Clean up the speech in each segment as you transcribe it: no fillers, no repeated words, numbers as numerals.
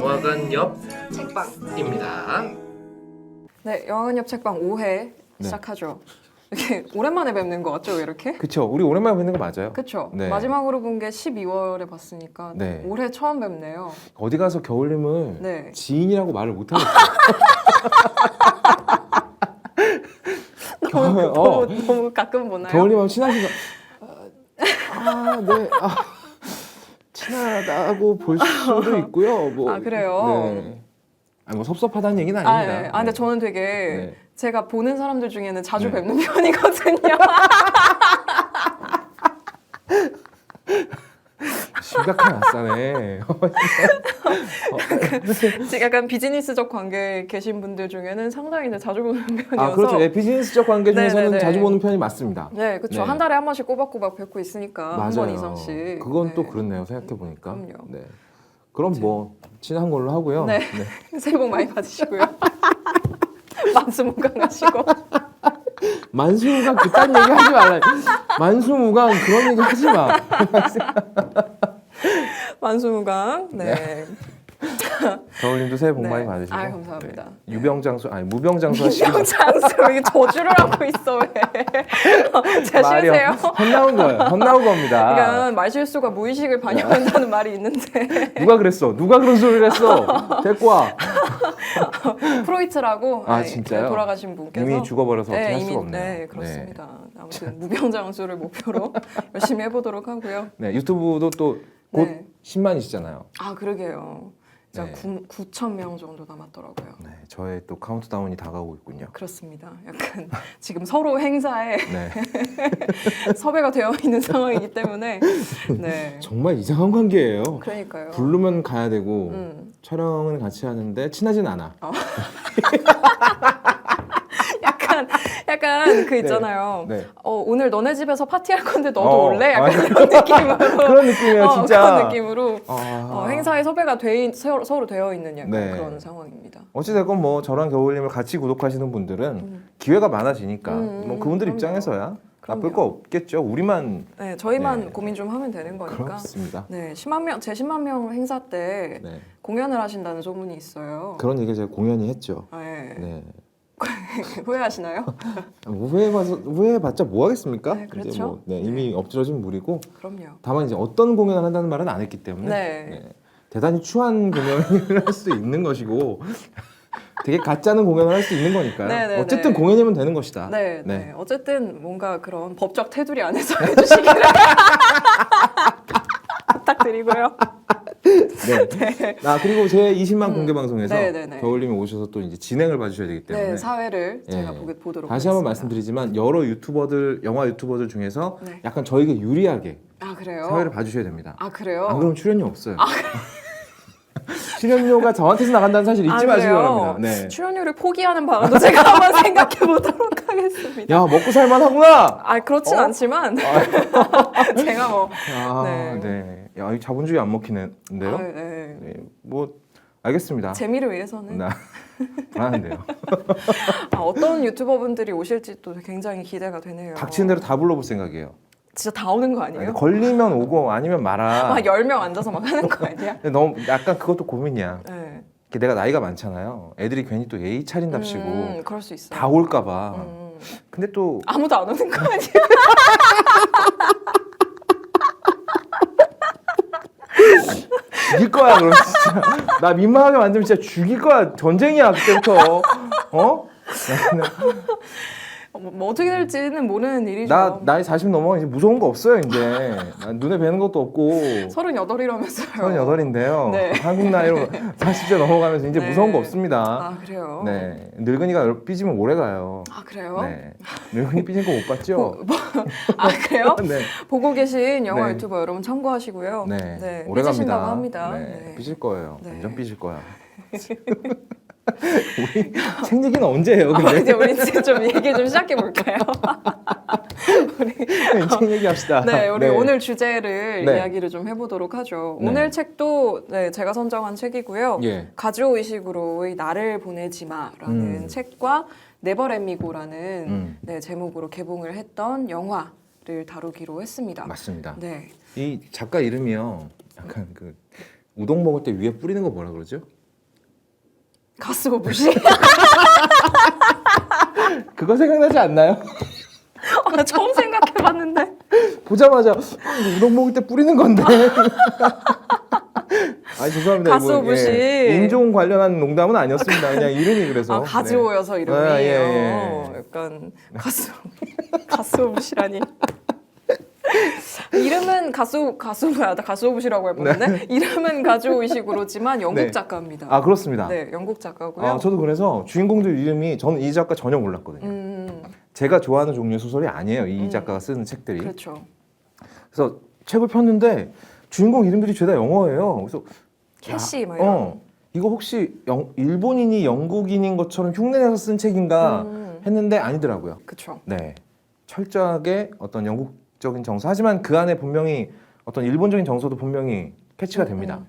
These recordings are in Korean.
영화관 옆 책방입니다. 네, 영화관 옆 책방 5회 네. 시작하죠. 이렇게 오랜만에 뵙는 것 같죠, 이렇게? 그쵸. 우리 오랜만에 뵙는 거 맞아요. 그쵸. 네. 마지막으로 본 게 12월에 봤으니까 네. 올해 처음 뵙네요. 어디 가서 겨울님을 네. 지인이라고 말을 못 하겠어요. 너무 가끔 보나요? 겨울님하고 친하시죠? 네. 친하다고 볼 수도 있고요. 뭐. 아, 그래요? 네. 아니, 뭐 섭섭하다는 얘기는 아, 아닙니다. 네. 근데 네. 저는 되게 네. 제가 보는 사람들 중에는 자주 네. 뵙는 편이거든요. 심각한 아싸네. 약간 비즈니스적 관계에 계신 분들 중에는 상당히 이제 자주 보는 편이어서. 아, 그렇죠. 예, 비즈니스적 관계 중에서는 네네네. 자주 보는 편이 맞습니다. 네, 그렇죠. 네. 한 달에 한 번씩 꼬박꼬박 뵙고 있으니까 한 번 맞아요. 이상씩. 그건 네. 또 그렇네요. 생각해 보니까. 그럼요. 네. 그럼 뭐 친한 걸로 하고요. 네. 새해 복 많이 받으시고요. 만수무강하시고. 만수무강 그딴 얘기 하지 말라. 만수무강 그런 얘기 하지 마. 만수무강. 네. 겨울님도 새해 복 네. 많이 받으시고. 아, 감사합니다. 네. 유병장수 아니 무병장수 하시고. 장수 이게 저주를 하고 있어 왜? 잘 쉬세요. 헛나온 거예요. 헛나온 겁니다. 그러니까 말실수가 무의식을 반영한다는 말이 있는데 누가 그랬어? 누가 그런 소리를 했어? 데리고 와. 프로이트라고 아, 네, 진짜요? 돌아가신 분께서 이미 죽어버려서 어떻게 네, 할 수가 없네요. 네, 그렇습니다. 아무튼 무병장수를 목표로 열심히 해보도록 하고요. 네, 유튜브도 또 곧 네. 10만이시잖아요. 아, 그러게요. 이제 네. 9,000명 정도 남았더라고요. 네, 저의 또 카운트다운이 다가오고 있군요. 그렇습니다. 약간 지금 서로 행사에 네. 섭외가 되어 있는 상황이기 때문에 네. 정말 이상한 관계예요. 그러니까요. 부르면 가야 되고 촬영은 같이 하는데 친하진 않아. 약간 그 있잖아요. 네. 오늘 너네 집에서 파티할 건데 너도 올래? 아, 약간 그런 느낌으로. 그런 느낌이에요, 진짜. 그런 느낌으로 아. 행사에 섭외가 서로 되어 있는 약간 네. 그런 상황입니다. 어찌됐건 뭐 저랑 겨울님을 같이 구독하시는 분들은 기회가 많아지니까 뭐 그분들 그럼요. 입장에서야 나쁠 그럼요. 거 없겠죠. 우리만 네, 저희만 네. 고민 좀 하면 되는 거니까. 그렇습니다. 네, 10만 명, 제 10만 명 행사 때 네. 공연을 하신다는 소문이 있어요. 그런 얘기 제가 공연히 했죠. 네. 네. 후회하시나요? 후회해봤자 뭐 하겠습니까? 네, 그렇죠. 이제 뭐, 네, 이미 엎드려진 물이고. 그럼요. 다만 이제 어떤 공연을 한다는 말은 안 했기 때문에 네. 대단히 추한 공연을 할 수 있는 것이고 되게 가짜는 공연을 할 수 있는 거니까요. 네, 네, 어쨌든 네. 공연이면 되는 것이다. 네, 네. 네. 어쨌든 뭔가 그런 법적 테두리 안에서 해주시기를 부탁드리고요. 네. 그리고 제 20만 공개 방송에서 네, 네, 네. 겨울님이 오셔서 또 이제 진행을 봐주셔야 되기 때문에 네, 사회를 제가 예. 보도록 다시 한번 하겠습니다. 말씀드리지만 여러 유튜버들, 영화 유튜버들 중에서 네. 약간 저에게 유리하게 아, 그래요? 사회를 봐주셔야 됩니다. 아, 그래요? 안 그러면 출연료 없어요. 출연료가 저한테서 나간다는 사실 잊지 마시기 그래요? 바랍니다. 네. 출연료를 포기하는 방안도 제가 한번 생각해 보도록 하겠습니다. 야, 먹고 살만하구나. 그렇진 어? 않지만 제가 뭐 네. 네. 야, 이 자본주의 안 먹히는데요? 네. 네. 뭐 알겠습니다. 재미를 위해서는 불안한데요. 어떤 유튜버분들이 오실지 또 굉장히 기대가 되네요. 닥치는 대로 다 불러볼 생각이에요. 진짜 다 오는 거 아니에요? 걸리면 오고 아니면 말아. 10명 앉아서 막 하는 거 아니야? 근데 너무 약간 그것도 고민이야. 네. 내가 나이가 많잖아요. 애들이 괜히 또 예의 차린답시고 그럴 수 있어요. 다 올까봐. 근데 또 아무도 안 오는 거 아니야? 죽일 거야, 그럼 진짜. 나 민망하게 만들면 진짜 죽일 거야. 전쟁이야, 그때부터. 어? 뭐 어떻게 될지는 모르는 일이죠. 나 나이 40 넘어 이제 무서운 거 없어요, 이제. 난 눈에 뵈는 것도 없고. 38이라면서요. 38인데요. 네. 한국 나이로 40세 넘어가면서 이제 네. 무서운 거 없습니다. 아, 그래요? 네. 늙은이가 삐지면 오래 가요. 아, 그래요? 네. 늙은이 삐진 거 못 봤죠? 그래요? 네. 보고 계신 영화 네. 유튜버 여러분 참고하시고요. 네. 오래 삐지신다고 갑니다. 합니다. 네. 삐질 거예요. 네. 완전 삐질 거야. 우리 책 얘기는 언제 해요, 근데? 이제 우리 이제 좀 얘기 좀 시작해 볼까요? 우리 책 얘기합시다. 네, 우리 오늘 주제를 네. 이야기를 좀 해보도록 하죠. 네. 오늘 책도 제가 선정한 책이고요. 예. 가즈오 이시구로의 나를 보내지 마라는 책과 네버 렛미고라는 제목으로 개봉을 했던 영화를 다루기로 했습니다. 맞습니다. 네. 이 작가 이름이요. 약간 그 우동 먹을 때 위에 뿌리는 거 뭐라 그러죠? 가스오부시? 그거 생각나지 않나요? 나 처음 생각해봤는데. 보자마자 우동 먹을 때 뿌리는 건데. 아 죄송합니다. 가스오부시. 이거, 인종 관련한 농담은 아니었습니다. 그냥 이름이 그래서. 아, 가지오여서 이름이. 아, 예. 약간 가스오부시라니. 이름은 나 가스오부시라고 해봤는데 이름은 가지오의식으로지만 영국 네. 작가입니다. 아 그렇습니다. 네, 영국 작가고요. 아, 저도 그래서 주인공들 이름이 저는 이 작가 전혀 몰랐거든요. 제가 좋아하는 종류의 소설이 아니에요. 이 작가가 쓰는 책들이. 그렇죠. 그래서 책을 폈는데 주인공 이름들이 죄다 영어예요. 그래서 캐시 막 이런. 이거 혹시 일본인이 영국인인 것처럼 흉내내서 쓴 책인가 했는데 아니더라고요. 그렇죠. 네, 철저하게 어떤 영국적인 정서. 하지만 그 안에 분명히 어떤 일본적인 정서도 분명히 캐치가 됩니다.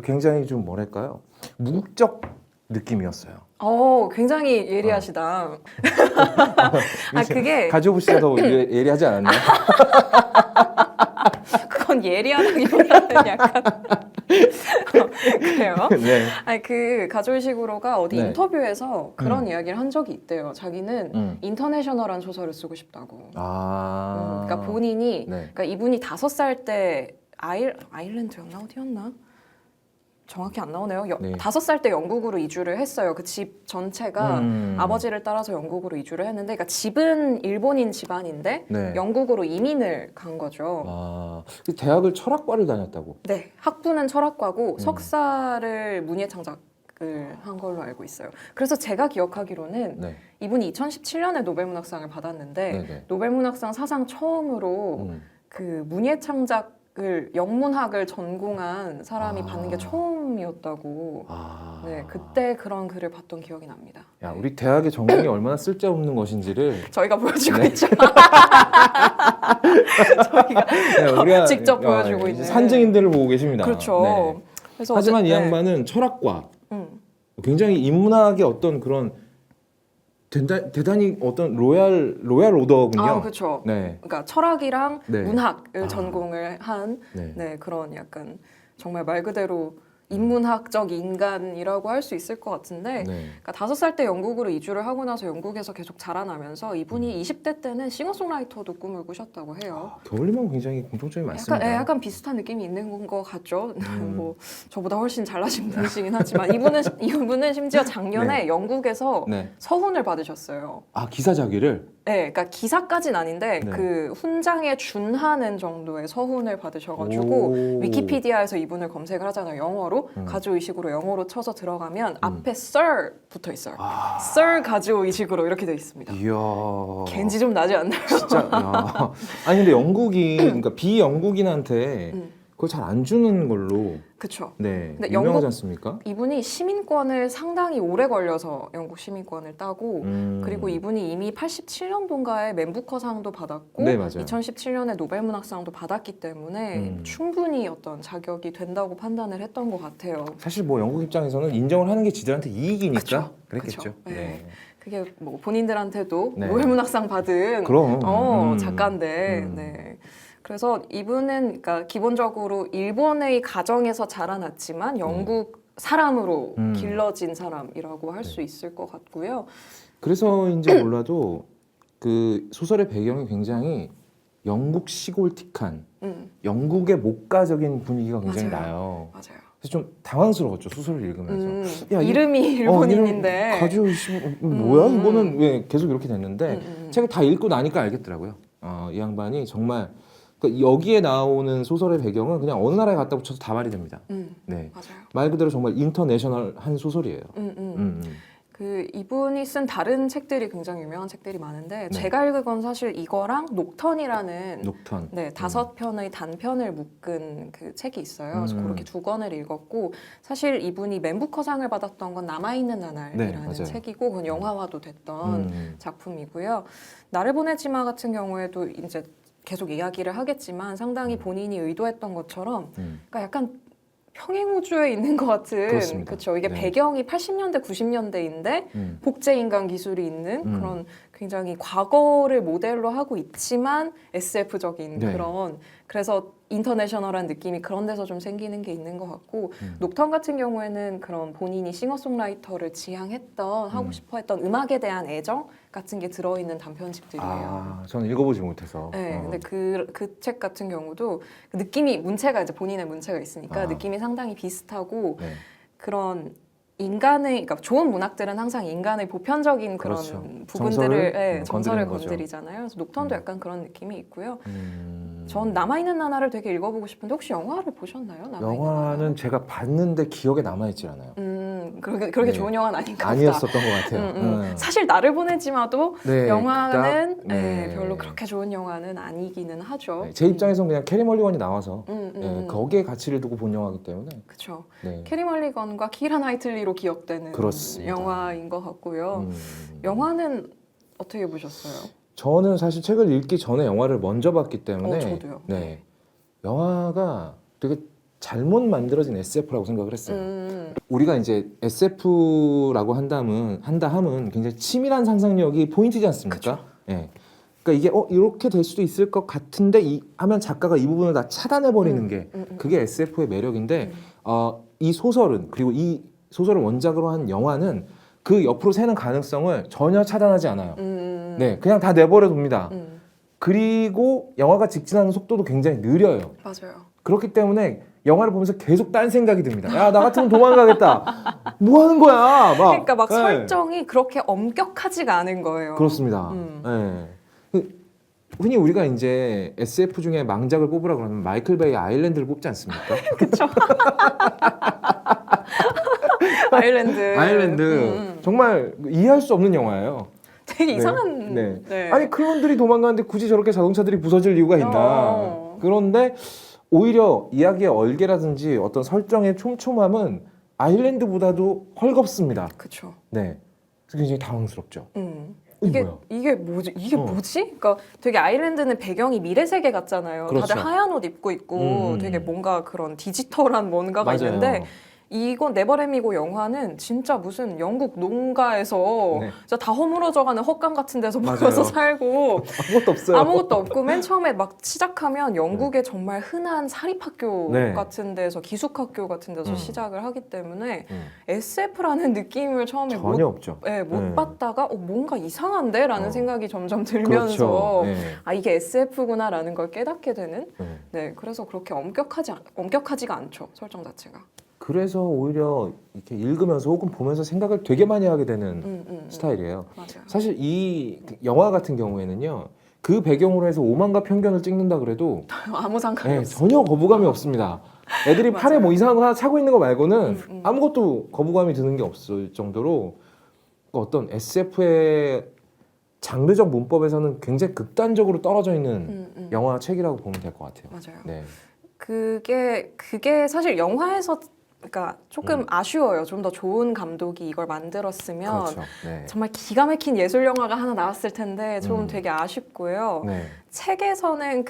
굉장히 좀 뭐랄까요? 무국적 느낌이었어요. 굉장히 예리하시다. 아, 그게 가지오부 씨가 더 예리하지 않았나요? 그건 예리하다기보다는 약간 그래요. 네. 아니 그 가조의식으로가 어디 네. 인터뷰에서 그런 이야기를 한 적이 있대요. 자기는 인터내셔널한 소설을 쓰고 싶다고. 그러니까 본인이 네. 그러니까 이분이 5살 때 아일랜드였나 어디였나? 정확히 안 나오네요. 네. 5살 때 영국으로 이주를 했어요. 그 집 전체가 아버지를 따라서 영국으로 이주를 했는데, 그러니까 집은 일본인 집안인데 네. 영국으로 이민을 간 거죠. 대학을 철학과를 다녔다고. 네, 학부는 철학과고 석사를 문예창작을 한 걸로 알고 있어요. 그래서 제가 기억하기로는 네. 이분이 2017년에 노벨문학상을 받았는데 네네. 노벨문학상 사상 처음으로 그 문예창작 영문학을 전공한 사람이 받는 게 처음이었다고. 네, 그때 그런 글을 봤던 기억이 납니다. 야, 우리 대학의 전공이 얼마나 쓸데없는 것인지를 저희가 보여주고 네. 있죠. 저희가 우리가 직접 보여주고 있는 산증인들을 보고 계십니다. 그렇죠. 네. 그래서 하지만 이 양반은 철학과 굉장히 인문학의 어떤 그런 대단히 어떤 로얄 오더군요. 그렇죠. 네. 그러니까 철학이랑 네. 문학을 전공을 한 네. 그런 약간 정말 말 그대로 인문학적 인간이라고 할 수 있을 것 같은데, 네. 그러니까 5살 때 영국으로 이주를 하고 나서 영국에서 계속 자라나면서 이분이 20대 때는 싱어송라이터도 꿈을 꾸셨다고 해요. 겨울님하고 굉장히 공통점이 많습니다. 약간 비슷한 느낌이 있는 것 같죠. 뭐 저보다 훨씬 잘나신 분이시긴 하지만 이분은 심지어 작년에 네. 영국에서 네. 서훈을 받으셨어요. 기사자기를. 네, 그러니까 기사까지는 아닌데 네. 그 훈장에 준하는 정도의 서훈을 받으셔가지고 오. 위키피디아에서 이분을 검색을 하잖아요. 영어로 가지오의식으로 영어로 쳐서 들어가면 앞에 Sir 붙어 있어요. Sir 가지오의식으로 이렇게 돼 있습니다. 이야. 겐지 좀 나지 않나요? 진짜. 야. 아니 근데 영국인 그러니까 비영국인한테 그걸 잘 안 주는 걸로. 그렇죠. 네. 근데 유명하지 않습니까? 이분이 시민권을 상당히 오래 걸려서 영국 시민권을 따고 그리고 이분이 이미 87년도인가에 맨부커상도 받았고 네, 맞아요. 2017년에 노벨문학상도 받았기 때문에 충분히 어떤 자격이 된다고 판단을 했던 것 같아요. 사실 뭐 영국 입장에서는 인정을 하는 게 지들한테 이익이니까 그쵸. 그랬겠죠. 그쵸. 네. 네. 그게 뭐 본인들한테도 네. 노벨문학상 받은 그럼. 작가인데 네. 그래서 이분은 그러니까 기본적으로 일본의 가정에서 자라났지만 영국 사람으로 길러진 사람이라고 할 수 있을 것 같고요. 그래서인지 몰라도 그 소설의 배경이 굉장히 영국 시골틱한 영국의 목가적인 분위기가 굉장히 맞아요. 나요. 맞아요. 그래서 좀 당황스러웠죠 소설을 읽으면서. 야, 이름이 일본인인데 가지고 뭐야 이거는 왜 계속 이렇게 됐는데 책을 다 읽고 나니까 알겠더라고요. 이 양반이 정말 그러니까 여기에 나오는 소설의 배경은 그냥 어느 나라에 갖다 붙여서 다 말이 됩니다. 네. 맞아요. 말 그대로 정말 인터내셔널한 소설이에요. 그 이분이 쓴 다른 책들이 굉장히 유명한 책들이 많은데 네. 제가 읽은 건 사실 이거랑 녹턴이라는 녹턴. 네, 5편의 단편을 묶은 그 책이 있어요. 그래서 그렇게 2권을 읽었고 사실 이분이 맨부커상을 받았던 건 남아있는 네, 나날이라는 맞아요. 책이고 그건 영화화도 됐던 작품이고요. 나를 보내지마 같은 경우에도 이제 계속 이야기를 하겠지만 상당히 본인이 의도했던 것처럼 그러니까 약간 평행우주에 있는 것 같은 그렇습니다. 그렇죠. 이게 네. 배경이 80년대, 90년대인데 복제인간 기술이 있는 그런 굉장히 과거를 모델로 하고 있지만 SF적인 네. 그런 그래서 인터내셔널한 느낌이 그런 데서 좀 생기는 게 있는 것 같고 녹턴 같은 경우에는 그런 본인이 싱어송라이터를 지향했던 하고 싶어했던 음악에 대한 애정 같은 게 들어있는 단편집들이에요. 아, 저는 읽어보지 못해서. 네, 근데 그 책 같은 경우도 그 느낌이 문체가 이제 본인의 문체가 있으니까 느낌이 상당히 비슷하고 네. 그런 인간의 그러니까 좋은 문학들은 항상 인간의 보편적인 그런 그렇죠. 부분들을 정서를, 정서를 건드리는 건드리잖아요. 그래서 녹턴도 음. 약간 그런 느낌이 있고요. 전 남아있는 나날을 되게 읽어보고 싶은데 혹시 영화를 보셨나요? 남아있는 영화는 나날을? 제가 봤는데 기억에 남아있질 않아요. 그렇게 네. 좋은 영화는 아닌가 보다. 아니었었던 것 같아요. 사실 나를 보내지마도 네, 영화는 그닥, 네. 별로 그렇게 좋은 영화는 아니기는 하죠. 네, 제 입장에서는 그냥 캐리 멀리건이 나와서 음. 거기에 가치를 두고 본 영화이기 때문에 그렇죠. 네. 캐리 멀리건과 키라 나이틀리로 기억되는 그렇습니다. 영화인 것 같고요. 음. 영화는 어떻게 보셨어요? 저는 사실 책을 읽기 전에 영화를 먼저 봤기 때문에 저도요. 네. 영화가 되게 잘못 만들어진 SF라고 생각을 했어요. 우리가 이제 SF라고 한다 함은 굉장히 치밀한 상상력이 포인트지 않습니까? 예. 그러니까 이게 이렇게 될 수도 있을 것 같은데 하면 작가가 이 부분을 다 차단해 버리는 게 그게 SF의 매력인데 이 소설은 그리고 이 소설을 원작으로 한 영화는 그 옆으로 새는 가능성을 전혀 차단하지 않아요. 네, 그냥 다 내버려 둡니다. 그리고 영화가 직진하는 속도도 굉장히 느려요. 맞아요. 그렇기 때문에 영화를 보면서 계속 딴 생각이 듭니다. 야, 나 같으면 도망가겠다. 뭐 하는 거야? 막. 그러니까 막 네. 설정이 그렇게 엄격하지가 않은 거예요. 그렇습니다. 네. 흔히 우리가 이제 SF 중에 망작을 뽑으라 그러면 마이클 베이의 아일랜드를 뽑지 않습니까? 그렇죠. 아일랜드. 아일랜드 정말 이해할 수 없는 영화예요. 되게 네. 이상한. 네. 네. 아니 클론들이 도망가는데 굳이 저렇게 자동차들이 부서질 이유가 있나? 그런데 오히려 이야기의 얼개라든지 어떤 설정의 촘촘함은 아일랜드보다도 헐겁습니다. 그렇죠. 네. 그래서 굉장히 당황스럽죠. 이게 뭐야? 뭐지? 이게 뭐지? 그러니까 되게 아일랜드는 배경이 미래 세계 같잖아요. 그렇죠. 다들 하얀 옷 입고 있고 되게 뭔가 그런 디지털한 뭔가가 맞아요. 있는데 이건 네버램이고 영화는 진짜 무슨 영국 농가에서 네. 진짜 다 허물어져가는 헛강 같은 데서 맞아요. 모여서 살고 아무것도 없어요. 아무것도 없고 맨 처음에 막 시작하면 영국의 정말 흔한 사립학교 네. 같은 데서 기숙학교 같은 데서 음. 시작을 하기 때문에 SF라는 느낌을 처음에 전혀 없죠. 못 봤다가 뭔가 이상한데? 라는 생각이 점점 들면서 그렇죠. 네. 이게 SF구나라는 걸 깨닫게 되는 네. 네, 그래서 그렇게 엄격하지가 않죠, 설정 자체가. 그래서 오히려 이렇게 읽으면서 혹은 보면서 생각을 되게 많이 하게 되는 스타일이에요. 맞아요. 사실 이 영화 같은 경우에는요, 그 배경으로 해서 오만과 편견을 찍는다 그래도 아무 상관이 네, 없어요. 전혀 거부감이 없습니다. 애들이 팔에 맞아요. 뭐 이상한 거 하나 차고 있는 거 말고는 아무것도 거부감이 드는 게 없을 정도로 어떤 SF의 장르적 문법에서는 굉장히 극단적으로 떨어져 있는 영화 책이라고 보면 될 것 같아요. 맞아요. 네. 그게 사실 영화에서 그러니까 조금 아쉬워요. 좀 더 좋은 감독이 이걸 만들었으면 그렇죠. 네. 정말 기가 막힌 예술 영화가 하나 나왔을 텐데 좀 되게 아쉽고요. 네. 책에서는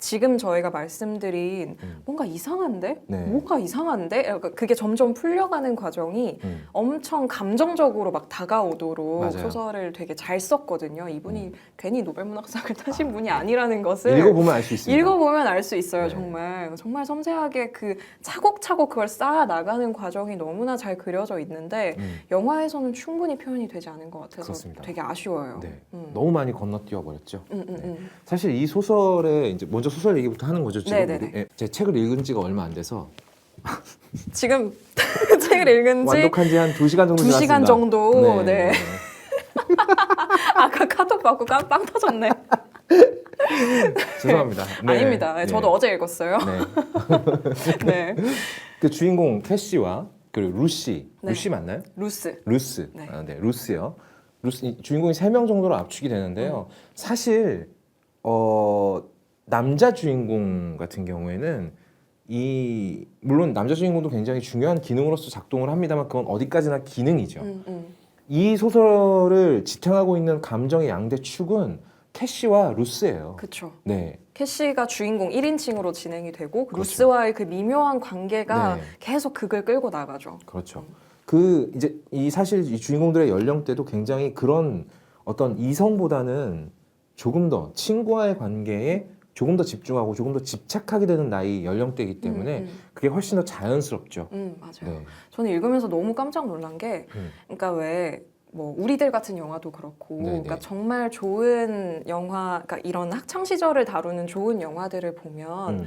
지금 저희가 말씀드린 뭔가 이상한데? 네. 뭐가 이상한데? 그러니까 그게 점점 풀려가는 과정이 엄청 감정적으로 막 다가오도록 맞아요. 소설을 되게 잘 썼거든요. 이분이 괜히 노벨문학상을 타신 분이 아니라는 것을 읽어보면 알 수 있습니다. 읽어보면 알 수 있어요. 네. 정말 섬세하게 차곡차곡 그걸 쌓아 나가는 과정이 너무나 잘 그려져 있는데 영화에서는 충분히 표현이 되지 않은 것 같아서 그렇습니다. 되게 아쉬워요. 네. 너무 많이 건너뛰어 버렸죠. 네. 사실 이 소설에 이제 먼저 소설 얘기부터 하는 거죠. 지금 네네네. 우리? 제 책을 읽은 지가 얼마 안 돼서 지금 책을 읽은 지 완독한 지 한 2시간 정도 2시간 지났습니다. 정도. 네. 아까 카톡 받고 빵 터졌네. 죄송합니다. 네. 아닙니다. 네. 저도 어제 읽었어요. 네. 네. 그 주인공 캐시와 그리고 루시, 네. 루시 맞나요? 루스. 루스. 네. 네, 루스요. 루스 주인공이 3명 정도로 압축이 되는데요. 사실 남자 주인공 같은 경우에는 물론 남자 주인공도 굉장히 중요한 기능으로서 작동을 합니다만 그건 어디까지나 기능이죠. 이 소설을 지탱하고 있는 감정의 양대 축은 캐시와 루스예요. 그렇죠. 네. 캐시가 주인공 1인칭으로 진행이 되고 그렇죠. 루스와의 그 미묘한 관계가 네. 계속 극을 끌고 나가죠. 그렇죠. 이제 사실 이 주인공들의 연령대도 굉장히 그런 어떤 이성보다는 조금 더 친구와의 관계에 조금 더 집중하고 조금 더 집착하게 되는 나이 연령대이기 때문에 그게 훨씬 더 자연스럽죠. 맞아요. 네. 저는 읽으면서 너무 깜짝 놀란 게, 그러니까 왜 뭐 우리들 같은 영화도 그렇고, 네네. 그러니까 정말 좋은 영화, 그러니까 이런 학창 시절을 다루는 좋은 영화들을 보면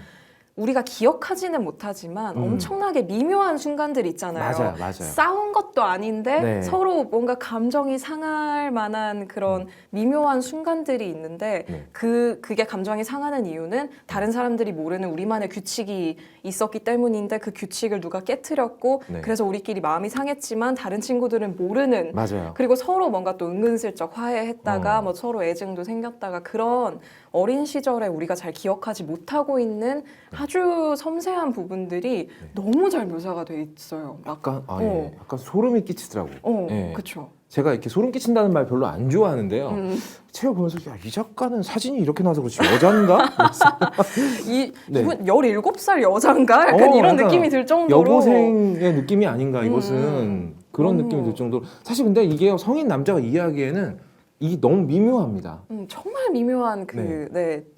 우리가 기억하지는 못하지만 엄청나게 미묘한 순간들 있잖아요. 맞아요, 맞아요. 싸운 것도 아닌데 네. 서로 뭔가 감정이 상할 만한 그런 미묘한 순간들이 있는데 네. 그게 감정이 상하는 이유는 다른 사람들이 모르는 우리만의 규칙이 있었기 때문인데 그 규칙을 누가 깨트렸고 네. 그래서 우리끼리 마음이 상했지만 다른 친구들은 모르는 맞아요. 그리고 서로 뭔가 또 은근슬쩍 화해했다가 뭐 서로 애증도 생겼다가 그런 어린 시절에 우리가 잘 기억하지 못하고 있는 아주 섬세한 부분들이 너무 잘 묘사가 돼 있어요. 막, 약간 예. 약간 소름이 끼치더라고. 예. 그렇죠. 제가 이렇게 소름 끼친다는 말 별로 안 좋아하는데요. 책을 보면서 야, 이 작가는 사진이 이렇게 나와서 그렇지 여잔가? 네. 이분 17살 여잔가? 약간 이런 느낌이 들 정도로 여고생의 느낌이 아닌가 이것은 그런 너무. 느낌이 들 정도로 사실 근데 이게 성인 남자가 이해하기에는 이게 너무 미묘합니다. 정말 미묘한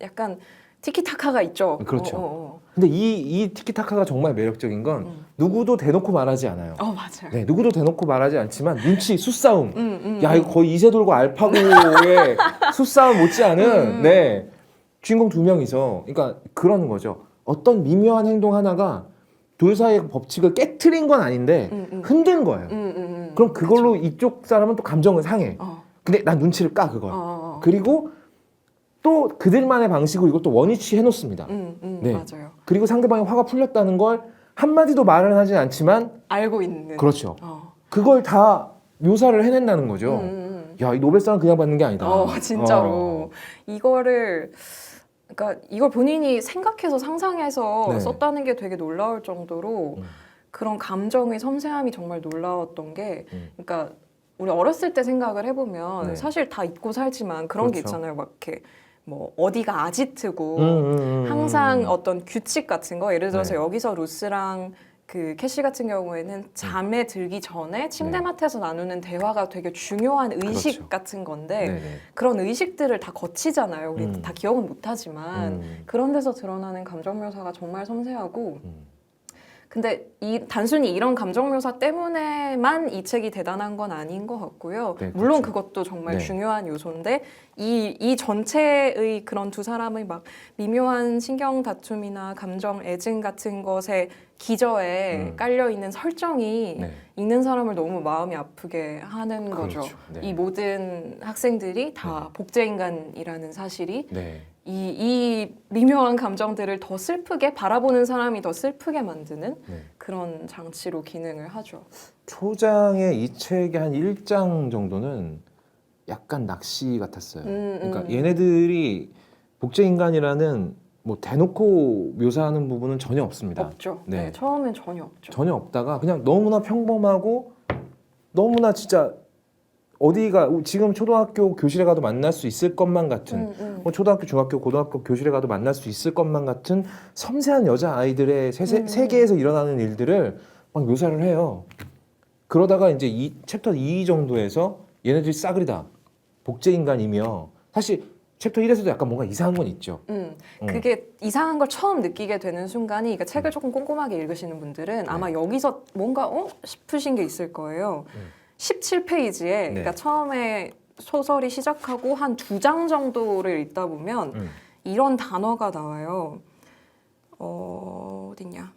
약간 티키타카가 있죠. 그렇죠. 근데 이 티키타카가 정말 매력적인 건 누구도 대놓고 말하지 않아요. 맞아요. 네, 누구도 대놓고 말하지 않지만 눈치, 수싸움. 야, 이거 거의 이세돌과 알파고의 수싸움 못지않은 네, 주인공 두 명이서 그러니까 그런 거죠. 어떤 미묘한 행동 하나가 둘 사이의 법칙을 깨트린 건 아닌데 흔든 거예요. 그럼 그걸로 그쵸. 이쪽 사람은 또 감정을 상해. 근데 난 눈치를 까 그걸. 그리고 또 그들만의 방식으로 이것도 원위치 해놓습니다. 네. 맞아요. 그리고 상대방이 화가 풀렸다는 걸 한마디도 말을 하진 않지만 알고 있는. 그렇죠. 그걸 다 묘사를 해낸다는 거죠. 야, 이 노벨상은 그냥 받는 게 아니다. 진짜로. 이거를 그러니까 이걸 본인이 생각해서 상상해서 네. 썼다는 게 되게 놀라울 정도로 그런 감정의 섬세함이 정말 놀라웠던 게 그러니까 우리 어렸을 때 생각을 해보면 네. 사실 다 잊고 살지만 그런 게 그렇죠. 있잖아요. 막 이렇게 뭐 어디가 아지트고 항상 어떤 규칙 같은 거 예를 들어서 네. 여기서 루스랑 그 캐시 같은 경우에는 잠에 들기 전에 침대맡에서 나누는 대화가 되게 중요한 의식 그렇죠. 같은 건데 네네. 그런 의식들을 다 거치잖아요. 우리 다 기억은 못하지만 그런 데서 드러나는 감정 묘사가 정말 섬세하고 근데 단순히 이런 감정 묘사 때문에만 이 책이 대단한 건 아닌 것 같고요. 네, 물론 그렇죠. 그것도 정말 네. 중요한 요소인데 이 전체의 그런 두 사람의 막 미묘한 신경 다툼이나 감정 애증 같은 것에 기저에 깔려 있는 설정이 네. 읽는 사람을 너무 마음이 아프게 하는 그렇죠. 거죠. 네. 이 모든 학생들이 다 복제인간이라는 사실이 네. 이 미묘한 감정들을 더 슬프게 바라보는 사람이 더 슬프게 만드는 네. 그런 장치로 기능을 하죠. 초장의 이 책의 한 1장 정도는 약간 낚시 같았어요. 그러니까 얘네들이 복제인간이라는 뭐 대놓고 묘사하는 부분은 전혀 없습니다. 없죠. 네. 네, 처음엔 전혀 없죠. 전혀 없다가 그냥 너무나 평범하고 너무나 진짜 어디가 지금 초등학교 교실에 가도 만날 수 있을 것만 같은 뭐 초등학교, 중학교, 고등학교 교실에 가도 만날 수 있을 것만 같은 섬세한 여자 아이들의 세계에서 일어나는 일들을 막 묘사를 해요. 그러다가 이제 이 챕터 2 정도에서 얘네들이 싸그리다 복제인간이며 사실 챕터 1에서도 약간 뭔가 이상한 건 있죠. 그게 이상한 걸 처음 느끼게 되는 순간이 그러니까 책을 조금 꼼꼼하게 읽으시는 분들은 아마 여기서 뭔가 싶으신 게 있을 거예요. 17페이지에 그러니까 처음에 소설이 시작하고 한 2장 정도를 읽다 보면 이런 단어가 나와요. 어딨냐?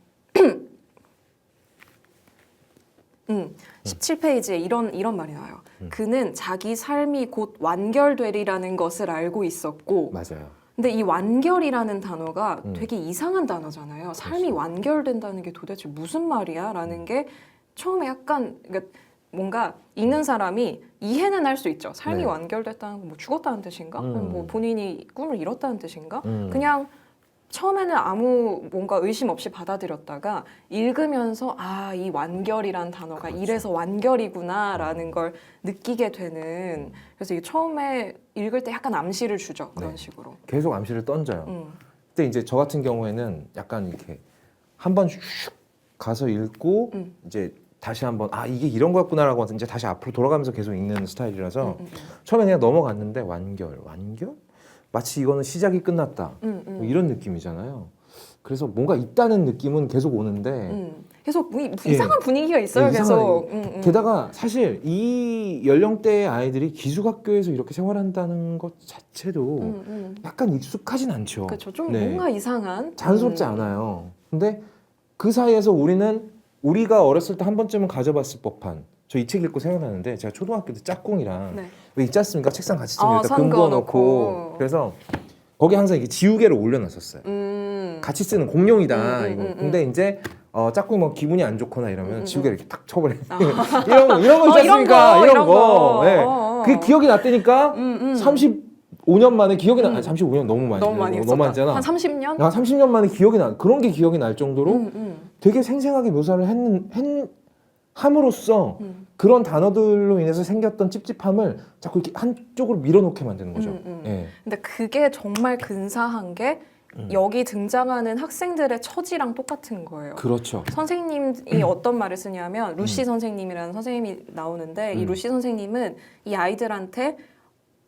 17페이지에 이런 말이 나와요. 그는 자기 삶이 곧 완결되리라는 것을 알고 있었고 맞아요. 근데 이 완결이라는 단어가 되게 이상한 단어잖아요. 삶이 완결된다는 게 도대체 무슨 말이야? 라는 게 처음에 약간 그러니까 뭔가 읽는 사람이 이해는 할 수 있죠. 삶이 네. 완결됐다는 건 뭐 죽었다는 뜻인가? 뭐 본인이 꿈을 이뤘다는 뜻인가? 그냥 처음에는 아무 뭔가 의심 없이 받아들였다가 읽으면서 아, 이 완결이란 단어가 그렇죠. 이래서 완결이구나라는 걸 느끼게 되는 그래서 이게 처음에 읽을 때 약간 암시를 주죠. 그런 네. 식으로. 계속 암시를 던져요. 근데 이제 저 같은 경우에는 약간 이렇게 한번 슉 가서 읽고 이제 다시 한번 아 이게 이런 거였구나라고 이제 다시 앞으로 돌아가면서 계속 읽는 스타일이라서 처음에 그냥 넘어갔는데 완결 마치 이거는 시작이 끝났다 뭐 이런 느낌이잖아요. 그래서 뭔가 있다는 느낌은 계속 오는데 계속 이상한 분위기가 있어요. 예, 계속. 게다가 사실 이 연령대의 아이들이 기숙학교에서 이렇게 생활한다는 것 자체도 약간 익숙하진 않죠. 그렇죠. 좀 네. 뭔가 이상한. 자연스럽지 않아요. 근데 그 사이에서 우리가 어렸을 때 한 번쯤은 가져봤을 법한, 저 이 책 읽고 생각나는데, 제가 초등학교 때 짝꿍이랑 네. 왜 있지 않습니까? 책상 같이 좀 이렇게 선 근거놓고 그어놓고. 그래서 거기 항상 이렇게 지우개를 올려놨었어요. 같이 쓰는 공룡이다 이거. 근데 이제 짝꿍이 뭐 기분이 안 좋거나 이러면 지우개를 이렇게 탁 쳐버려. 이런 거 있지 않습니까? 이런 거. 네. 그게 기억이 났다니까. 35년 만에 기억이 나. 35년 너무 많이. 너무 많이 너무 많잖아. 한 30년? 나 30년 만에 기억이 나. 그런 게 기억이 날 정도로 되게 생생하게 묘사를 함으로써 그런 단어들로 인해서 생겼던 찝찝함을 자꾸 이렇게 한쪽으로 밀어놓게 만드는 거죠. 예. 근데 그게 정말 근사한 게 여기 등장하는 학생들의 처지랑 똑같은 거예요. 그렇죠. 선생님이 어떤 말을 쓰냐면 루시 선생님이라는 선생님이 나오는데 이 루시 선생님은 이 아이들한테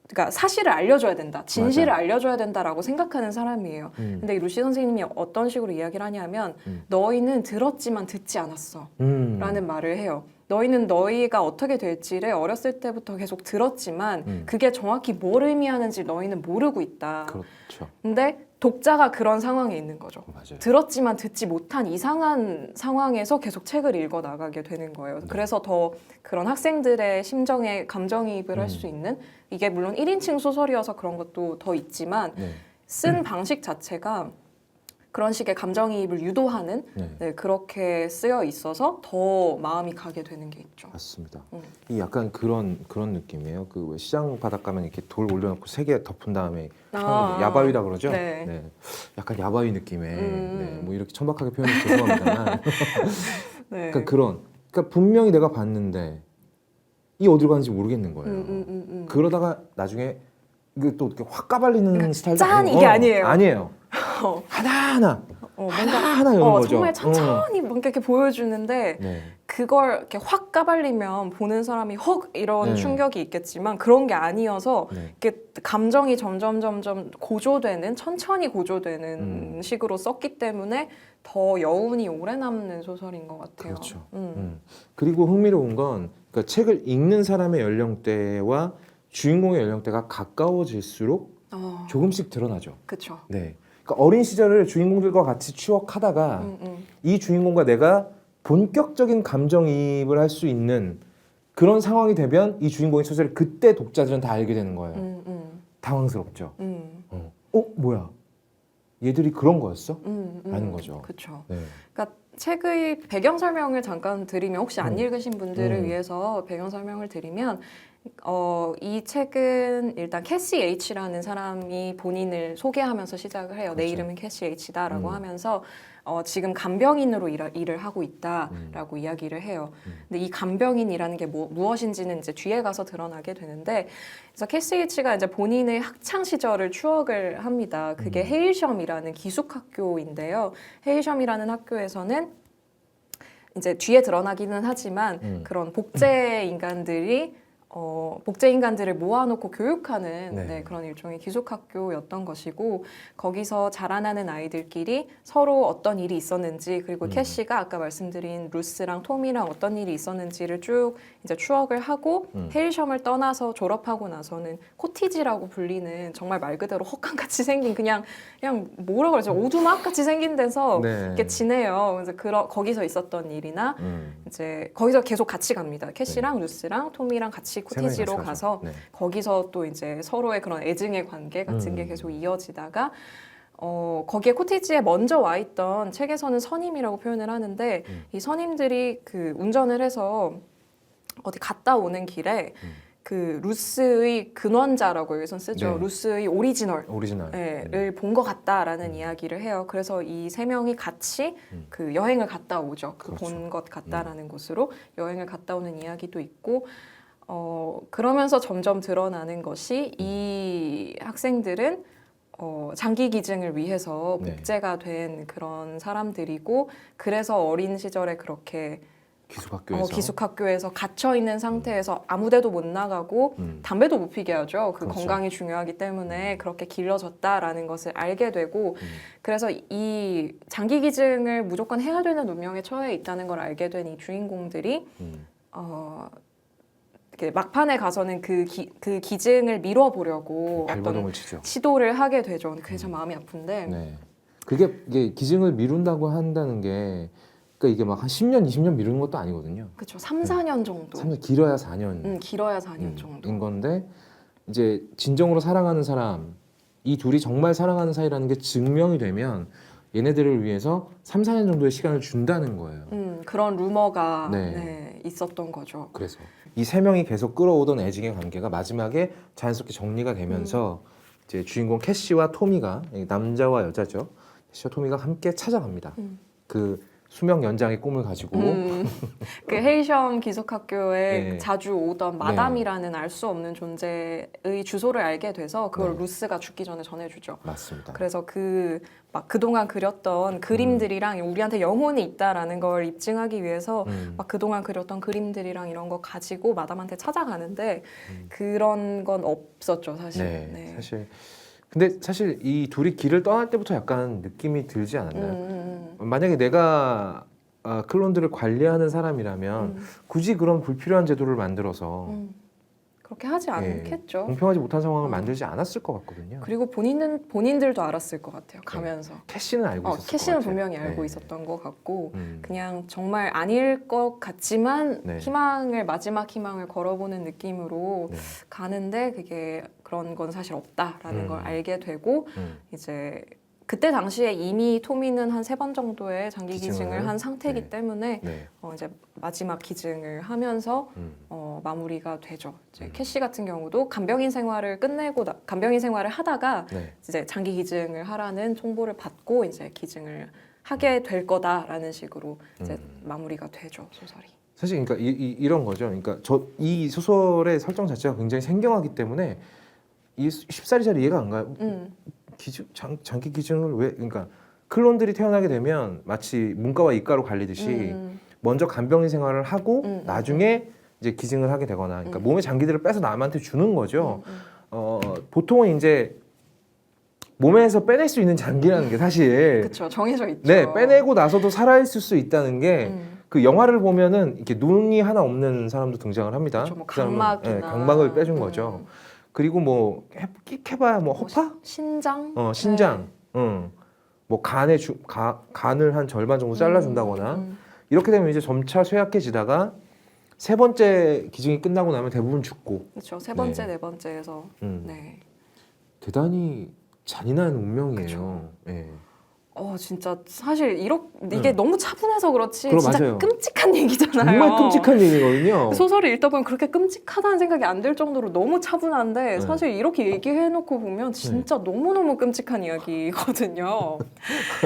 그러니까 사실을 알려줘야 된다, 진실을 맞아요. 알려줘야 된다라고 생각하는 사람이에요. 근데 이 루시 선생님이 어떤 식으로 이야기를 하냐면 너희는 들었지만 듣지 않았어 라는 말을 해요. 너희는 너희가 어떻게 될지를 어렸을 때부터 계속 들었지만 그게 정확히 뭘 의미하는지 너희는 모르고 있다. 그렇죠. 근데 독자가 그런 상황에 있는 거죠. 맞아요. 들었지만 듣지 못한 이상한 상황에서 계속 책을 읽어 나가게 되는 거예요. 네. 그래서 더 그런 학생들의 심정에 감정이입을 할 수 있는, 이게 물론 1인칭 소설이어서 그런 것도 더 있지만 네. 쓴 방식 자체가 그런 식의 감정이입을 유도하는 네, 그렇게 쓰여 있어서 더 마음이 가게 되는 게 있죠. 맞습니다. 이 약간 그런 느낌이에요. 그 왜 시장 바닥 가면 이렇게 돌 올려놓고 세 개 덮은 다음에 야바위라 그러죠. 네. 네. 약간 야바위 느낌의 네. 뭐 이렇게 천박하게 표현해서 죄송합니다만 네. 그러니까 분명히 내가 봤는데 이 어디로 가는지 모르겠는 거예요. 그러다가 나중에 이게 또 이렇게 확 까발리는 스타일도 짠! 아니고 이게 아니에요. 아니에요. 하나하나 하나하나 여는 거죠. 정말 천천히 뭔가 이렇게 보여주는데 네. 그걸 이렇게 확 까발리면 보는 사람이 헉 이런 네. 충격이 있겠지만 그런 게 아니어서 네. 이렇게 감정이 점점 고조되는, 천천히 고조되는 식으로 썼기 때문에 더 여운이 오래 남는 소설인 것 같아요. 그렇죠. 그리고 흥미로운 건 그러니까 책을 읽는 사람의 연령대와 주인공의 연령대가 가까워질수록 조금씩 드러나죠. 그렇죠. 네. 그러니까 어린 시절을 주인공들과 같이 추억하다가 이 주인공과 내가 본격적인 감정이입을 할 수 있는 그런 상황이 되면 이 주인공의 처지를 그때 독자들은 다 알게 되는 거예요. 당황스럽죠. 뭐야? 얘들이 그런 거였어? 라는 거죠. 그렇죠. 네. 그러니까 책의 배경 설명을 잠깐 드리면, 혹시 안 읽으신 분들을 위해서 배경 설명을 드리면, 이 책은 일단 캐시 H라는 사람이 본인을 소개하면서 시작을 해요. 내 그렇죠. 이름은 캐시 H다라고 하면서 지금 간병인으로 일을 하고 있다라고 이야기를 해요. 근데 이 간병인이라는 게 무엇인지는 이제 뒤에 가서 드러나게 되는데, 그래서 캐시 H가 이제 본인의 학창 시절을 추억을 합니다. 그게 헤일섬이라는 기숙학교인데요. 헤일섬이라는 학교에서는 이제 뒤에 드러나기는 하지만 그런 복제 인간들을 모아놓고 교육하는 네. 그런 일종의 기숙학교였던 것이고, 거기서 자라나는 아이들끼리 서로 어떤 일이 있었는지, 그리고 캐시가 아까 말씀드린 루스랑 톰이랑 어떤 일이 있었는지를 쭉 이제 추억을 하고 헤일섬을 떠나서 졸업하고 나서는 코티지라고 불리는 정말 말 그대로 헛간같이 생긴 그냥 뭐라 그러죠? 오두막같이 생긴 데서 네. 이렇게 지내요. 그래서 거기서 있었던 일이나 이제 거기서 계속 같이 갑니다. 캐시랑 루스랑 톰이랑 같이 코티지로 같이 가서 네. 거기서 또 이제 서로의 그런 애증의 관계 같은 게 계속 이어지다가 거기에 코티지에 먼저 와 있던, 책에서는 선임이라고 표현을 하는데 이 선임들이 그 운전을 해서 어디 갔다 오는 길에 그 루스의 근원자라고 여기선 쓰죠. 네. 루스의 오리지널. 오리지널. 를 본 것 같다라는 이야기를 해요. 그래서 이 세 명이 같이 그 여행을 갔다 오죠. 그 그렇죠. 본 것 같다라는 곳으로 여행을 갔다 오는 이야기도 있고, 그러면서 점점 드러나는 것이 이 학생들은 장기 기증을 위해서 네. 복제가 된 그런 사람들이고, 그래서 어린 시절에 그렇게 기숙학교에서. 기숙학교에서 갇혀 있는 상태에서 아무데도 못 나가고 담배도 못 피게 하죠. 그 그렇죠. 건강이 중요하기 때문에 그렇게 길러졌다라는 것을 알게 되고 그래서 이 장기 기증을 무조건 해야 되는 운명에 처해 있다는 걸 알게 된 이 주인공들이 이렇게 막판에 가서는 그 기증을 밀어보려고 어떤 발버둥을 치죠. 시도를 하게 되죠. 그게 참 마음이 아픈데 네. 이게 기증을 미룬다고 한다는 게 그러니까 이게 막 한 10년, 20년 미루는 것도 아니거든요. 그렇죠. 3, 4년 정도. 3년 길어야 4년. 길어야 4년 정도. 인 건데 이제 진정으로 사랑하는 사람 이 둘이 정말 사랑하는 사이라는 게 증명이 되면 얘네들을 위해서 3, 4년 정도의 시간을 준다는 거예요. 그런 루머가 네. 있었던 거죠. 그래서 이 세 명이 계속 끌어오던 애증의 관계가 마지막에 자연스럽게 정리가 되면서 이제 주인공 캐시와 토미가 남자와 여자죠. 캐시와 토미가 함께 찾아갑니다. 그 수명 연장의 꿈을 가지고 그 헤이섬 기숙학교에 네. 자주 오던 마담이라는 알 수 없는 존재의 주소를 알게 돼서 그걸 네. 루스가 죽기 전에 전해주죠. 맞습니다. 그래서 막 그동안 그렸던 그림들이랑 우리한테 영혼이 있다라는 걸 입증하기 위해서 막 그동안 그렸던 그림들이랑 이런 거 가지고 마담한테 찾아가는데 그런 건 없었죠, 사실. 네, 근데 사실 이 둘이 길을 떠날 때부터 약간 느낌이 들지 않았나요? 만약에 내가 클론들을 관리하는 사람이라면 굳이 그런 불필요한 제도를 만들어서 그렇게 하지 않겠죠. 공평하지 못한 상황을 만들지 않았을 것 같거든요. 그리고 본인들도 알았을 것 같아요. 가면서. 캐시는 알고 있었을 것 캐시는 같아요. 분명히 알고 있었던 것 같고 음. 그냥 정말 아닐 것 같지만 네. 마지막 희망을 걸어보는 느낌으로 네. 가는데 그런 건 사실 없다라는 걸 알게 되고 이제 그때 당시에 이미 토미는 한 3번 정도의 장기 기증을 한 상태이기 네. 때문에 네. 이제 마지막 기증을 하면서 마무리가 되죠. 이제 캐시 같은 경우도 간병인 생활을 끝내고 간병인 생활을 하다가 네. 이제 장기 기증을 하라는 통보를 받고 이제 기증을 하게 될 거다라는 식으로 이제 마무리가 되죠, 소설이. 사실 그러니까 이런 거죠. 그러니까 이 소설의 설정 자체가 굉장히 생경하기 때문에 이 쉽사리 잘 이해가 안 가요. 장기 기증을 왜? 그러니까 클론들이 태어나게 되면 마치 문과와 이과로 갈리듯이 먼저 간병인 생활을 하고 나중에 이제 기증을 하게 되거나, 그러니까 몸의 장기들을 빼서 남한테 주는 거죠. 보통은 이제 몸에서 빼낼 수 있는 장기라는 게 사실 그렇죠, 정해져 있죠. 네, 빼내고 나서도 살아있을 수 있다는 게 그 영화를 보면은 이렇게 눈이 하나 없는 사람도 등장을 합니다. 그렇죠, 뭐 그 사람은, 각막이나 각막을 빼준 거죠. 그리고 뭐 끽해봐야 뭐 허파? 신장? 신장. 뭐 간을 한 절반 정도 잘라준다거나 이렇게 되면 이제 점차 쇠약해지다가 3번째 기증이 끝나고 나면 대부분 죽고. 그렇죠. 3번째, 네. 4번째에서 네. 대단히 잔인한 운명이에요. 네. 진짜 사실 이게 너무 차분해서 그렇지 진짜 맞아요. 끔찍한 얘기잖아요. 정말 끔찍한 얘기거든요. 소설을 읽다 보면 그렇게 끔찍하다는 생각이 안 들 정도로 너무 차분한데 사실 이렇게 얘기해놓고 보면 진짜 너무너무 끔찍한 이야기거든요.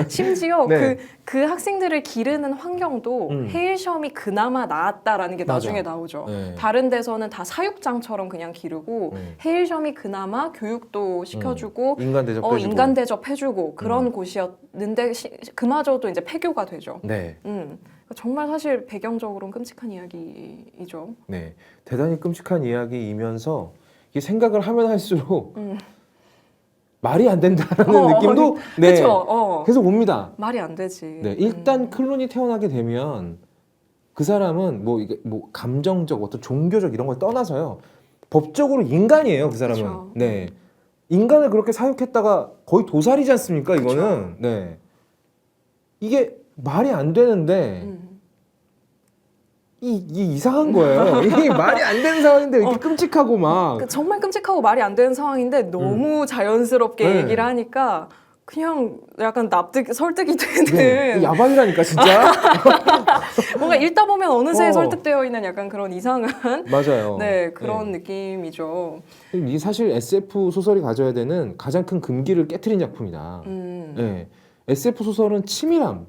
심지어 네. 그 학생들을 기르는 환경도 헤일섬이 그나마 나았다라는 게 나중에 나오죠. 네. 다른 데서는 다 사육장처럼 그냥 기르고 헤일섬이 그나마 교육도 시켜주고 인간 대접해주고. 인간 대접해주고 그런 곳이었는데 그마저도 이제 폐교가 되죠. 네. 정말 사실 배경적으로는 끔찍한 이야기이죠. 네, 대단히 끔찍한 이야기이면서 이게 생각을 하면 할수록 말이 안 된다라는 느낌도 네, 계속 옵니다. 말이 안 되지. 네, 일단 클론이 태어나게 되면 그 사람은 이게 감정적 어떤 종교적 이런 걸 떠나서요 법적으로 인간이에요. 그 사람은. 그쵸. 네, 인간을 그렇게 사육했다가 거의 도살이지 않습니까? 이거는. 네, 이게 말이 안 되는데. 이게 이상한 거예요. 이게 말이 안 되는 상황인데 이렇게 끔찍하고 막 정말 끔찍하고 말이 안 되는 상황인데 너무 자연스럽게 네. 얘기를 하니까 그냥 약간 설득이 되는 네, 야박이라니까 진짜. 뭔가 읽다 보면 어느새 설득되어 있는 약간 그런 이상한 맞아요. 네 그런 느낌이죠. 이게 사실 SF 소설이 가져야 되는 가장 큰 금기를 깨트린 작품이다. 네, SF 소설은 치밀함.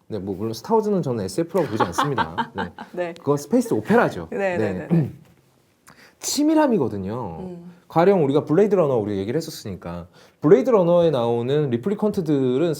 네, 물론 스타워즈는 저는 SF라고 보지 않습니다. 네. 네. 그건 스페이스 오페라죠. 네. 치밀함이거든요. 가령 우리가 블레이드 러너 우리 얘기를 했었으니까 블레이드 러너에 나오는 리플리컨트들의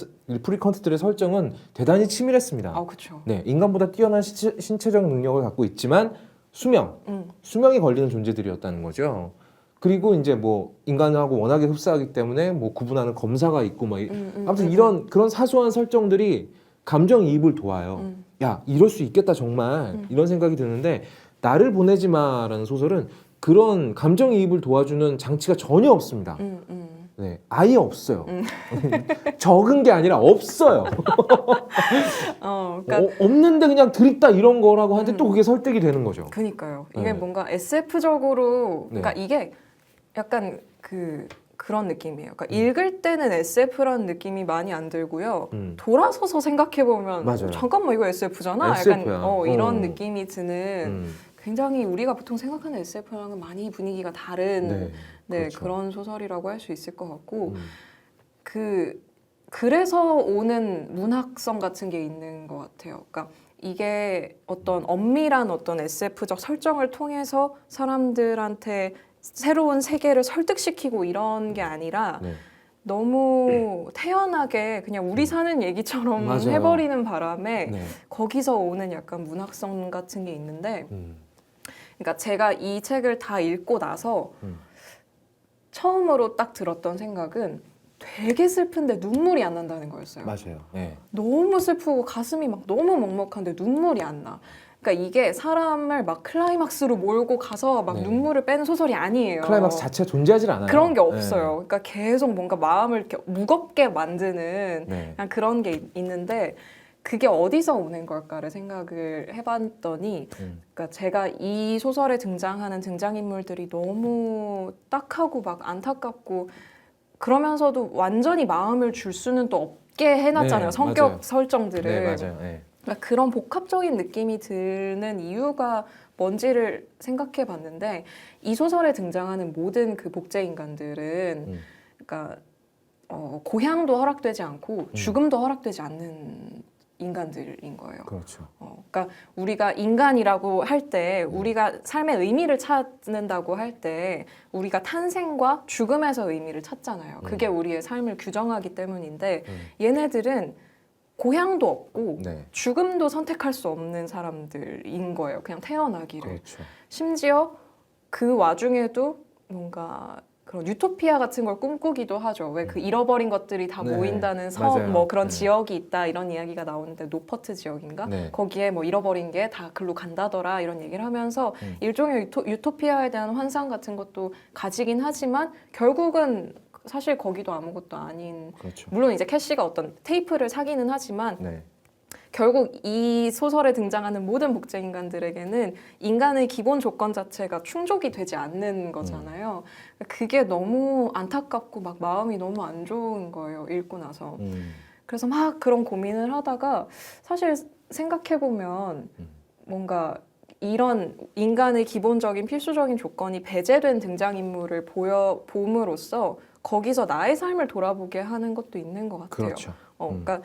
설정은 대단히 치밀했습니다. 그렇죠. 네, 인간보다 뛰어난 신체적 능력을 갖고 있지만 수명이 걸리는 존재들이었다는 거죠. 그리고 이제 뭐 인간하고 워낙에 흡사하기 때문에 뭐 구분하는 검사가 있고 뭐 아무튼 이런 그런 사소한 설정들이 감정이입을 도와요. 야, 이럴 수 있겠다 정말 이런 생각이 드는데 나를 보내지 마라는 소설은 그런 감정이입을 도와주는 장치가 전혀 없습니다. 네, 아예 없어요. 적은 게 아니라 없어요. 그러니까 없는데 그냥 드립다 이런 거라고 하는데 또 그게 설득이 되는 거죠. 그니까요. 이게 네. 뭔가 SF적으로, 그러니까 네. 이게 약간 그런 느낌이에요. 그러니까 읽을 때는 SF라는 느낌이 많이 안 들고요. 돌아서서 생각해 보면 맞아요. 잠깐만 이거 SF잖아. SF야. 약간 이런 느낌이 드는. 음. 굉장히 우리가 보통 생각하는 SF랑은 많이 분위기가 다른 그렇죠. 그런 소설이라고 할 수 있을 것 같고 그래서 오는 문학성 같은 게 있는 것 같아요. 그러니까 이게 어떤 엄밀한 어떤 SF적 설정을 통해서 사람들한테 새로운 세계를 설득시키고 이런 게 아니라 네. 너무 태연하게 그냥 우리 사는 얘기처럼 맞아요. 해버리는 바람에 네. 거기서 오는 약간 문학성 같은 게 있는데 그러니까 제가 이 책을 다 읽고 나서 처음으로 딱 들었던 생각은 되게 슬픈데 눈물이 안 난다는 거였어요. 맞아요. 네. 너무 슬프고 가슴이 막 너무 먹먹한데 눈물이 안 나. 그러니까 이게 사람을 막 클라이막스로 몰고 가서 막 네. 눈물을 빼는 소설이 아니에요. 클라이막스 자체가 존재하질 않아요. 그런 게 없어요. 그러니까 계속 뭔가 마음을 이렇게 무겁게 만드는 네. 그냥 그런 게 있는데 그게 어디서 오는 걸까를 생각을 해봤더니 그러니까 제가 이 소설에 등장하는 등장인물들이 너무 딱하고 막 안타깝고 그러면서도 완전히 마음을 줄 수는 또 없게 해놨잖아요. 네, 성격 맞아요. 설정들을. 네, 맞아요. 네. 그러니까 그런 복합적인 느낌이 드는 이유가 뭔지를 생각해 봤는데 이 소설에 등장하는 모든 그 복제 인간들은 그러니까 고향도 허락되지 않고 죽음도 허락되지 않는 인간들인 거예요. 그렇죠. 그러니까 우리가 인간이라고 할 때, 우리가 삶의 의미를 찾는다고 할 때, 우리가 탄생과 죽음에서 의미를 찾잖아요. 그게 우리의 삶을 규정하기 때문인데, 얘네들은 고향도 없고 네. 죽음도 선택할 수 없는 사람들인 거예요. 그냥 태어나기를. 그렇죠. 심지어 그 와중에도 뭔가 그런 유토피아 같은 걸 꿈꾸기도 하죠. 왜 그 잃어버린 것들이 다 네, 모인다는 맞아요. 섬, 뭐 그런 네. 지역이 있다 이런 이야기가 나오는데 노퍼트 지역인가? 네. 거기에 뭐 잃어버린 게 다 글로 간다더라 이런 얘기를 하면서 일종의 유토피아에 대한 환상 같은 것도 가지긴 하지만 결국은 사실 거기도 아무것도 아닌. 그렇죠. 물론 이제 캐시가 어떤 테이프를 사기는 하지만 네. 결국 이 소설에 등장하는 모든 복제 인간들에게는 인간의 기본 조건 자체가 충족이 되지 않는 거잖아요. 그게 너무 안타깝고 막 마음이 너무 안 좋은 거예요. 읽고 나서. 그래서 막 그런 고민을 하다가 사실 생각해보면 뭔가 이런 인간의 기본적인 필수적인 조건이 배제된 등장인물을 봄으로써 거기서 나의 삶을 돌아보게 하는 것도 있는 것 같아요. 그렇죠. 그러니까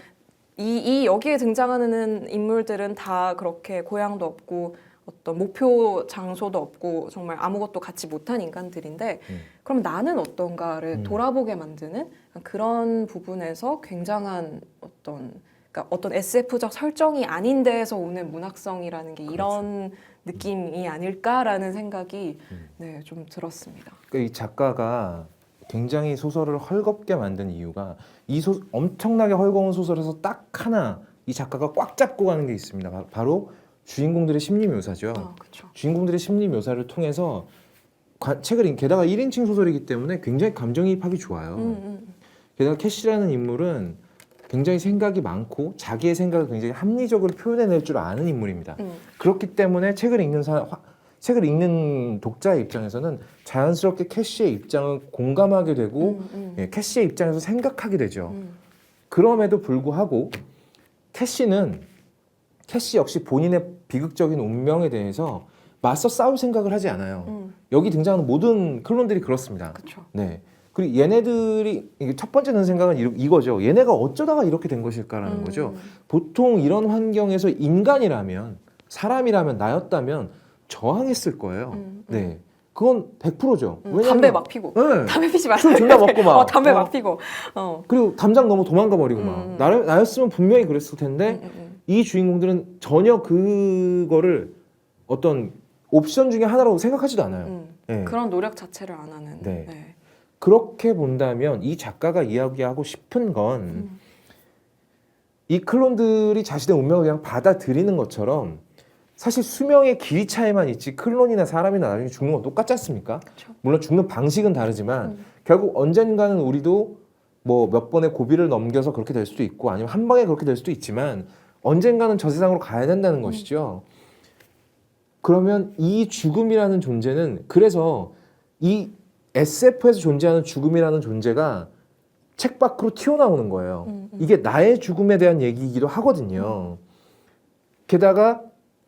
이 여기에 등장하는 인물들은 다 그렇게 고향도 없고 어떤 목표 장소도 없고 정말 아무것도 갖지 못한 인간들인데 그럼 나는 어떤가를 돌아보게 만드는 그런 부분에서 굉장한 그러니까 어떤 SF적 설정이 아닌 데에서 오는 문학성이라는 게 이런 느낌이 아닐까라는 생각이 네, 좀 들었습니다. 그러니까 이 작가가 굉장히 소설을 헐겁게 만든 이유가 엄청나게 헐거운 소설에서 딱 하나 이 작가가 꽉 잡고 가는 게 있습니다. 바로 주인공들의 심리 묘사죠. 그렇죠. 주인공들의 심리 묘사를 통해서 게다가 1인칭 소설이기 때문에 굉장히 감정이입하기 좋아요. 게다가 캐시라는 인물은 굉장히 생각이 많고 자기의 생각을 굉장히 합리적으로 표현해낼 줄 아는 인물입니다. 그렇기 때문에 책을 읽는 독자의 입장에서는 자연스럽게 캐시의 입장을 공감하게 되고 캐시의 입장에서 생각하게 되죠. 그럼에도 불구하고 캐시 역시 본인의 비극적인 운명에 대해서 맞서 싸울 생각을 하지 않아요. 여기 등장하는 모든 클론들이 그렇습니다. 그렇죠. 네. 그리고 얘네들이 첫 번째 드는 생각은 이거죠. 얘네가 어쩌다가 이렇게 된 것일까라는 거죠. 보통 이런 환경에서 인간이라면 사람이라면 나였다면 저항했을 거예요. 네. 그건 100%죠. 왜냐면 담배 막 피고. 네. 담배 피지 말아요. 술 존나 먹고 막. 담배 막 피고. 그리고 담장 넘어 도망가 버리고 막. 나였으면 분명히 그랬을 텐데 이 주인공들은 전혀 그거를 어떤 옵션 중에 하나라고 생각하지도 않아요. 네. 그런 노력 자체를 안 하는. 네. 네. 그렇게 본다면 이 작가가 이야기하고 싶은 건 이 클론들이 자신의 운명을 그냥 받아들이는 것처럼 사실 수명의 길이 차이만 있지 클론이나 사람이나 나중에 죽는 건 똑같지 않습니까? 그쵸. 물론 죽는 방식은 다르지만 결국 언젠가는 우리도 뭐 몇 번의 고비를 넘겨서 그렇게 될 수도 있고 아니면 한 방에 그렇게 될 수도 있지만 언젠가는 저 세상으로 가야 된다는 것이죠. 그러면 이 죽음이라는 존재는 그래서 이 SF에서 존재하는 죽음이라는 존재가 책 밖으로 튀어나오는 거예요. 이게 나의 죽음에 대한 얘기이기도 하거든요. 게다가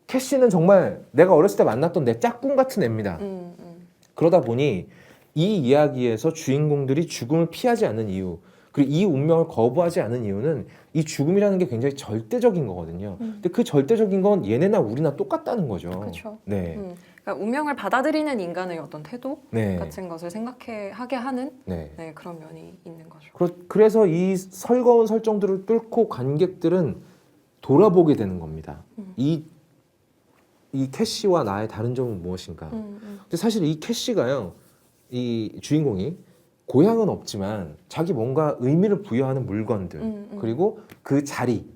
캐시는 정말 내가 어렸을 때 만났던 내 짝꿍 같은 애입니다. 그러다 보니 이 이야기에서 주인공들이 죽음을 피하지 않는 이유 그리고 이 운명을 거부하지 않는 이유는 이 죽음이라는 게 굉장히 절대적인 거거든요. 근데 그 절대적인 건 얘네나 우리나 똑같다는 거죠. 그렇죠. 네. 그러니까 운명을 받아들이는 인간의 어떤 태도 네. 같은 것을 생각하게 하는 네. 네, 그런 면이 있는 거죠. 그래서 이 설거운 설정들을 뚫고 관객들은 돌아보게 되는 겁니다. 이 캐시와 나의 다른 점은 무엇인가? 근데 사실 이 캐시가요, 이 주인공이 고향은 없지만 자기 뭔가 의미를 부여하는 물건들 그리고 그 자리,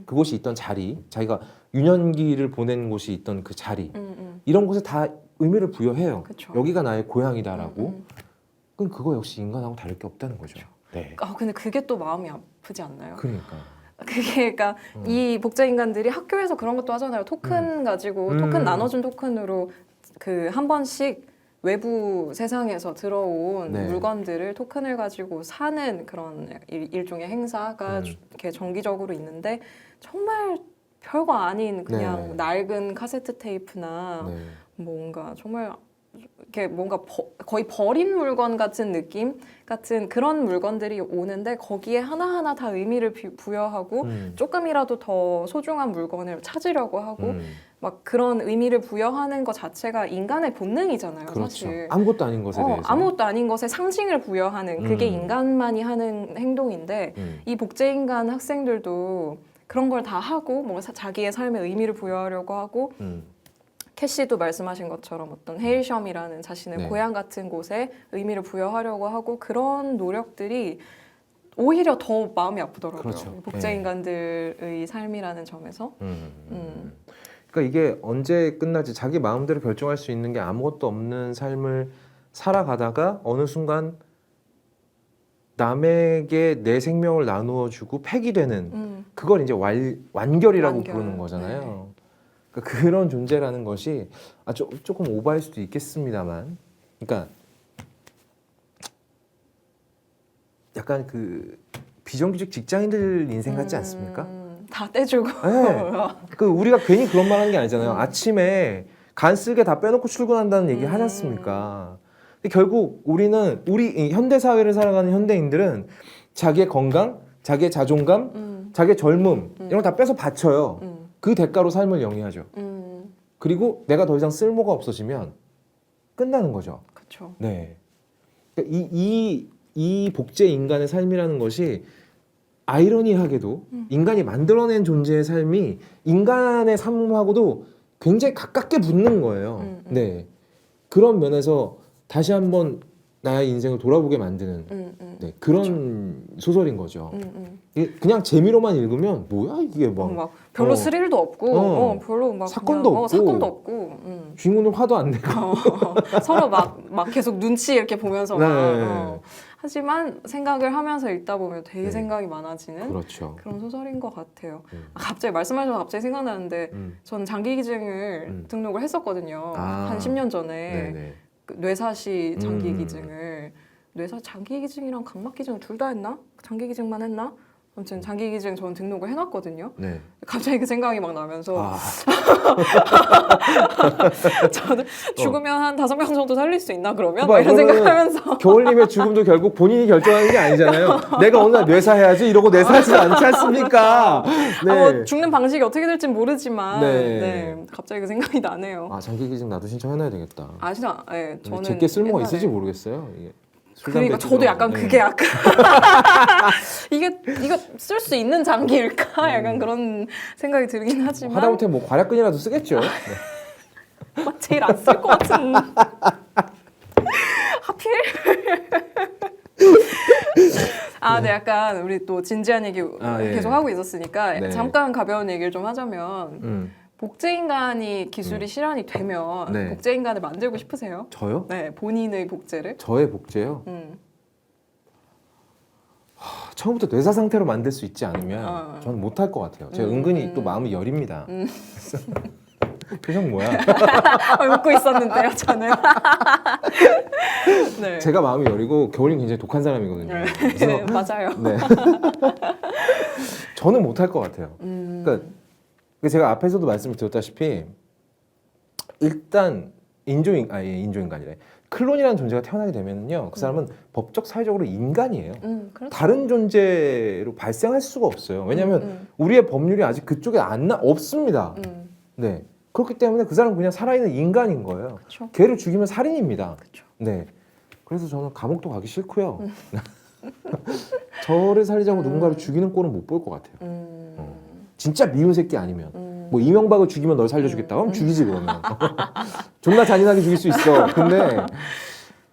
그곳이 있던 자리, 자기가 유년기를 보낸 곳이 있던 그 자리 이런 곳에 다 의미를 부여해요. 그쵸. 여기가 나의 고향이다라고. 그럼 그거 역시 인간하고 다를 게 없다는 거죠. 네. 근데 그게 또 마음이 아프지 않나요? 그러니까. 그게 그러니까 이 복제 인간들이 학교에서 그런 것도 하잖아요. 토큰 가지고 토큰 나눠준 토큰으로 그 한 번씩 외부 세상에서 들어온 네. 물건들을 토큰을 가지고 사는 그런 일종의 행사가 이렇게 정기적으로 있는데 정말 별거 아닌 그냥 네. 낡은 카세트 테이프나 네. 뭔가 정말 이렇게 뭔가 거의 버린 물건 같은 느낌 같은 그런 물건들이 오는데 거기에 하나하나 다 의미를 부여하고 조금이라도 더 소중한 물건을 찾으려고 하고 막 그런 의미를 부여하는 것 자체가 인간의 본능이잖아요. 그렇죠. 사실 아무것도 아닌 것에 대해서. 아무것도 아닌 것에 상징을 부여하는 그게 인간만이 하는 행동인데 이 복제인간 학생들도 그런 걸 다 하고 뭐 자기의 삶에 의미를 부여하려고 하고 캐시도 말씀하신 것처럼 어떤 헤일섬이라는 자신의 네. 고향 같은 곳에 의미를 부여하려고 하고 그런 노력들이 오히려 더 마음이 아프더라고요. 그렇죠. 복제인간들의 삶이라는 점에서. 그러니까 이게 언제 끝날지 자기 마음대로 결정할 수 있는 게 아무것도 없는 삶을 살아가다가 어느 순간 남에게 내 생명을 나누어 주고 폐기되는 그걸 이제 완결이라고 완결. 부르는 거잖아요. 그러니까 그런 존재라는 것이 조금 오버할 수도 있겠습니다만, 그러니까 약간 그 비정규직 직장인들 인생 같지 않습니까? 다 떼주고. 네. 그 우리가 괜히 그런 말 하는 게 아니잖아요. 아침에 간 쓸게 다 빼놓고 출근한다는 얘기 하지 않습니까? 근데 결국 우리 현대 사회를 살아가는 현대인들은 자기의 건강, 자기의 자존감, 자기의 젊음 이런 거 다 빼서 바쳐요. 그 대가로 삶을 영위하죠. 그리고 내가 더 이상 쓸모가 없어지면 끝나는 거죠. 그렇죠. 네. 그러니까 이 복제 인간의 삶이라는 것이 아이러니하게도 인간이 만들어낸 존재의 삶이 인간의 삶하고도 굉장히 가깝게 붙는 거예요. 네. 그런 면에서 다시 한번 나의 인생을 돌아보게 만드는 네, 그런 그렇죠. 소설인 거죠. 그냥 재미로만 읽으면 뭐야 이게 막 별로 스릴도 없고 별로 막 사건도 그냥, 없고 사건도 없고 주인공은 화도 안 내고 서로 막 계속 눈치 이렇게 보면서 네. 하지만 생각을 하면서 읽다 보면 되게 생각이 많아지는 그렇죠. 그런 소설인 것 같아요. 갑자기 말씀하셔서 갑자기 생각나는데 저는 장기기증을 등록을 했었거든요. 한 10년 전에 네네. 뇌사시 장기기증을 장기기증이랑 각막기증 둘 다 했나? 장기기증만 했나? 아무튼 장기기증 저는 등록을 해놨거든요. 네. 갑자기 그 생각이 막 나면서 아, 저는 죽으면 한 5명 정도 살릴 수 있나 그러면? 봐봐, 막 이런 그러면은 생각하면서 겨울님의 죽음도 결국 본인이 결정하는 게 아니잖아요. 내가 어느 날 뇌사해야지 이러고 뇌사하지 않지 않습니까? 네. 뭐 죽는 방식이 어떻게 될진 모르지만 네. 네, 갑자기 그 생각이 나네요. 아, 장기기증 나도 신청해놔야 되겠다. 진짜 네, 저는 제게 쓸모가 옛날에 있을지 모르겠어요. 이게 술, 그러니까 담배 저도 피우러. 약간 네. 그게 약간 이거 쓸 수 있는 장기일까? 약간 그런 생각이 들긴 하지만 하다못해 뭐 과략근이라도 쓰겠죠. 네. 막 제일 안 쓸 것 같은 하필 네, 약간 우리 또 진지한 얘기 예. 계속 하고 있었으니까 네. 잠깐 가벼운 얘기를 좀 하자면 복제인간이 기술이 실현이 되면 네. 복제인간을 만들고 싶으세요? 저요? 네, 본인의 복제를. 저의 복제요? 처음부터 뇌사 상태로 만들 수 있지 않으면 저는 못할 것 같아요. 제가 은근히 또 마음이 여립니다. 표정 뭐야? 웃고 있었는데요, 저는. 네. 제가 마음이 여리고 겨울님 굉장히 독한 사람이거든요. 네, 그래서 맞아요. 네. 저는 못할 것 같아요. 그러니까 제가 앞에서도 말씀을 드렸다시피 일단 인조인간이래. 클론이라는 존재가 태어나게 되면요, 그 사람은 법적 사회적으로 인간이에요. 그렇죠. 다른 존재로 발생할 수가 없어요. 왜냐하면 우리의 법률이 아직 그쪽에 없습니다. 네. 그렇기 때문에 그 사람은 그냥 살아있는 인간인 거예요. 그쵸. 걔를 죽이면 살인입니다. 그쵸. 네. 그래서 저는 감옥도 가기 싫고요. 저를 살리자고 누군가를 죽이는 꼴은 못 볼 것 같아요. 진짜 미운 새끼 아니면 뭐 이명박을 죽이면 널 살려주겠다 그럼 죽이지 그러면. 존나 잔인하게 죽일 수 있어. 근데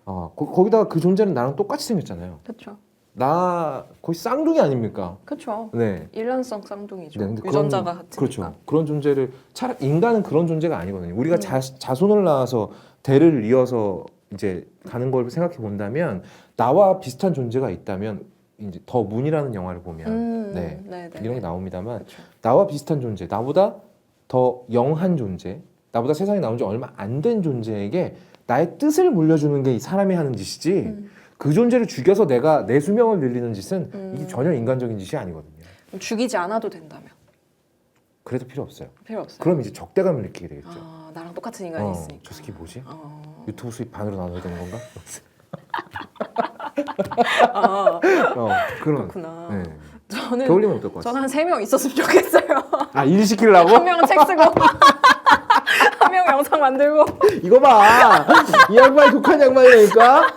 거기다가 그 존재는 나랑 똑같이 생겼잖아요. 그렇죠. 나 거의 쌍둥이 아닙니까? 그렇죠. 네. 일란성 쌍둥이죠. 네, 근데 유전자가 같으니까. 그렇죠. 그런 존재를 차라리 인간은 그런 존재가 아니거든요. 우리가 자손을 낳아서 대를 이어서 이제 가는 걸 생각해 본다면 나와 비슷한 존재가 있다면 이제 더 문이라는 영화를 보면 네네. 이런 게 나옵니다만 그렇죠. 나와 비슷한 존재, 나보다 더 영한 존재, 나보다 세상에 나온 지 얼마 안 된 존재에게 나의 뜻을 물려주는 게 이 사람이 하는 짓이지 그 존재를 죽여서 내가 내 수명을 늘리는 짓은 이게 전혀 인간적인 짓이 아니거든요. 죽이지 않아도 된다면 그래도 필요 없어요. 필요 없어요. 그럼 이제 적대감을 느끼게 되겠죠. 나랑 똑같은 인간이 있으니까. 저 새끼 뭐지? 유튜브 수입 반으로 나눠야 되는 건가? 그런. 그렇구나. 네. 저는 겨울님은 어떨 것 저는 같아요? 한 3명 있었으면 좋겠어요. 일 시키려고? 한 명은 책 쓰고 한 명은 영상 만들고. 이거 봐! 이 양반이 독한 양반이라니까?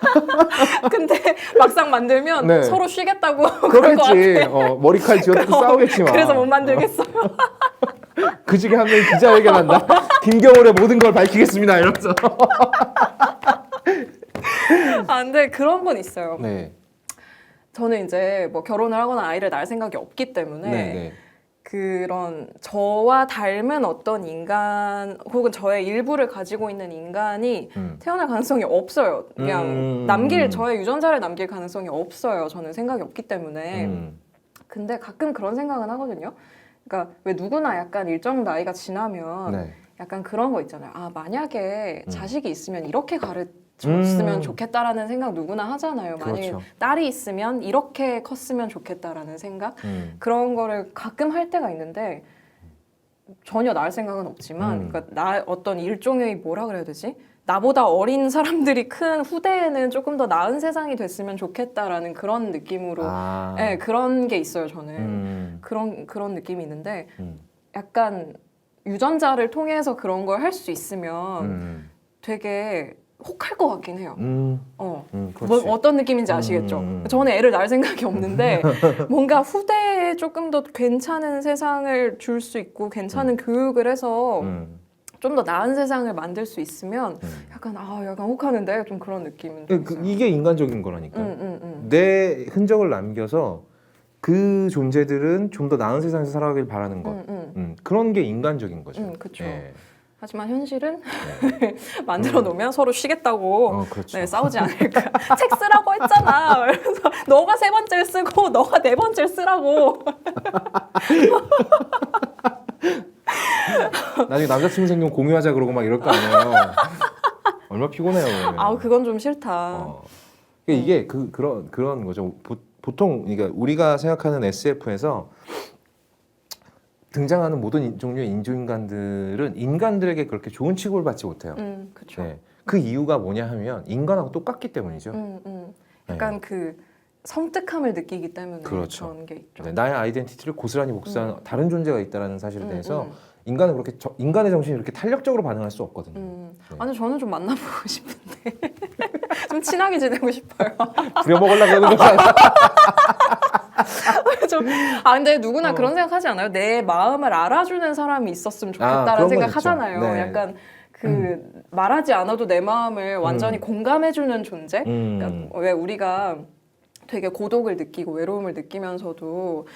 근데 막상 만들면 네. 서로 쉬겠다고 그럴 것 그러겠지. 같아. 머리칼 쥐어뜯고 싸우겠지만. 그래서 못 만들겠어요. 그 중에 한 명이 기자회견한다. 김겨울의 모든 걸 밝히겠습니다. 이러면서. 근데 그런 건 있어요. 네. 저는 이제 뭐 결혼을 하거나 아이를 낳을 생각이 없기 때문에 네. 그런 저와 닮은 어떤 인간 혹은 저의 일부를 가지고 있는 인간이 태어날 가능성이 없어요. 그냥 저의 유전자를 남길 가능성이 없어요. 저는 생각이 없기 때문에. 근데 가끔 그런 생각은 하거든요. 그러니까 왜 누구나 약간 일정 나이가 지나면 네. 약간 그런 거 있잖아요. 만약에 자식이 있으면 이렇게 가르쳤으면 좋겠다라는 생각 누구나 하잖아요. 만약에 그렇죠. 딸이 있으면 이렇게 컸으면 좋겠다라는 생각? 그런 거를 가끔 할 때가 있는데 전혀 나을 생각은 없지만 그러니까 어떤 일종의 뭐라 그래야 되지? 나보다 어린 사람들이 큰 후대에는 조금 더 나은 세상이 됐으면 좋겠다라는 그런 느낌으로 네, 그런 게 있어요. 저는 그런 느낌이 있는데 약간 유전자를 통해서 그런 걸 할 수 있으면 되게 혹할 것 같긴 해요. 뭐 어떤 느낌인지 아시겠죠? 저는 애를 낳을 생각이 없는데 뭔가 후대에 조금 더 괜찮은 세상을 줄 수 있고 괜찮은 교육을 해서 좀 더 나은 세상을 만들 수 있으면 약간 혹하는데 좀 그런 느낌은 좀 있어요. 이게 인간적인 거라니까. 내 흔적을 남겨서 그 존재들은 좀 더 나은 세상에서 살아가길 바라는 것. 그런 게 인간적인 거죠. 그렇죠. 예. 하지만 현실은 만들어 놓으면 서로 쉬겠다고 그렇죠. 네, 싸우지 않을까. 책 쓰라고 했잖아. 그래서 너가 3번째를 쓰고 너가 4번째를 쓰라고. 나중에 남자친구 생기면 공유하자 그러고 막 이럴 거 아니에요. 얼마나 피곤해요. 그러면. 그건 좀 싫다. 이게 그런 거죠. 보통 그러니까 우리가 생각하는 SF에서 등장하는 모든 종류의 인조인간들은 인간들에게 그렇게 좋은 취급을 받지 못해요. 그렇죠. 네. 그 이유가 뭐냐 하면 인간하고 똑같기 때문이죠. 약간 그 섬뜩함을 느끼기 때문에 그렇죠. 그런 게 있죠. 네, 나의 아이덴티티를 고스란히 복사한 다른 존재가 있다는 사실에 대해서 인간은 그렇게 인간의 정신이 그렇게 탄력적으로 반응할 수 없거든요. 네. 아니 저는 좀 만나보고 싶은데 좀 친하게 지내고 싶어요. 부려먹으려고 그러는 거잖아. 근데 누구나 그런 생각하지 않아요? 내 마음을 알아주는 사람이 있었으면 좋겠다라는 그런 건 생각하잖아요. 있죠. 네. 약간 그 말하지 않아도 내 마음을 완전히 공감해주는 존재. 그러니까 왜 우리가 되게 고독을 느끼고 외로움을 느끼면서도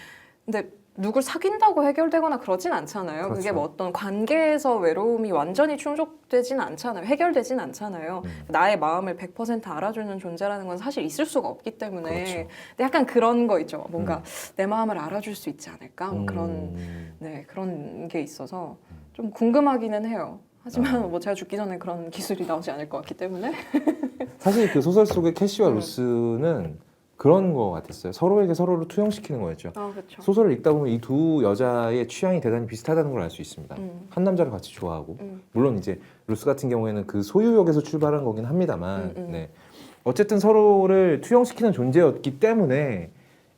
근데 누굴 사귄다고 해결되거나 그러진 않잖아요. 그렇죠. 그게 뭐 어떤 관계에서 외로움이 완전히 충족되진 않잖아요. 해결되진 않잖아요. 나의 마음을 100% 알아주는 존재라는 건 사실 있을 수가 없기 때문에 그렇죠. 근데 약간 그런 거 있죠. 뭔가 내 마음을 알아줄 수 있지 않을까? 뭐 그런 게 있어서 좀 궁금하기는 해요. 하지만 뭐 제가 죽기 전에 그런 기술이 나오지 않을 것 같기 때문에 사실 그 소설 속의 캐시와 루스는 그런 거 같았어요. 서로에게 서로를 투영시키는 거였죠. 그렇죠. 소설을 읽다 보면 이 두 여자의 취향이 대단히 비슷하다는 걸 알 수 있습니다. 한 남자를 같이 좋아하고 물론 이제 루스 같은 경우에는 그 소유욕에서 출발한 거긴 합니다만 네. 어쨌든 서로를 투영시키는 존재였기 때문에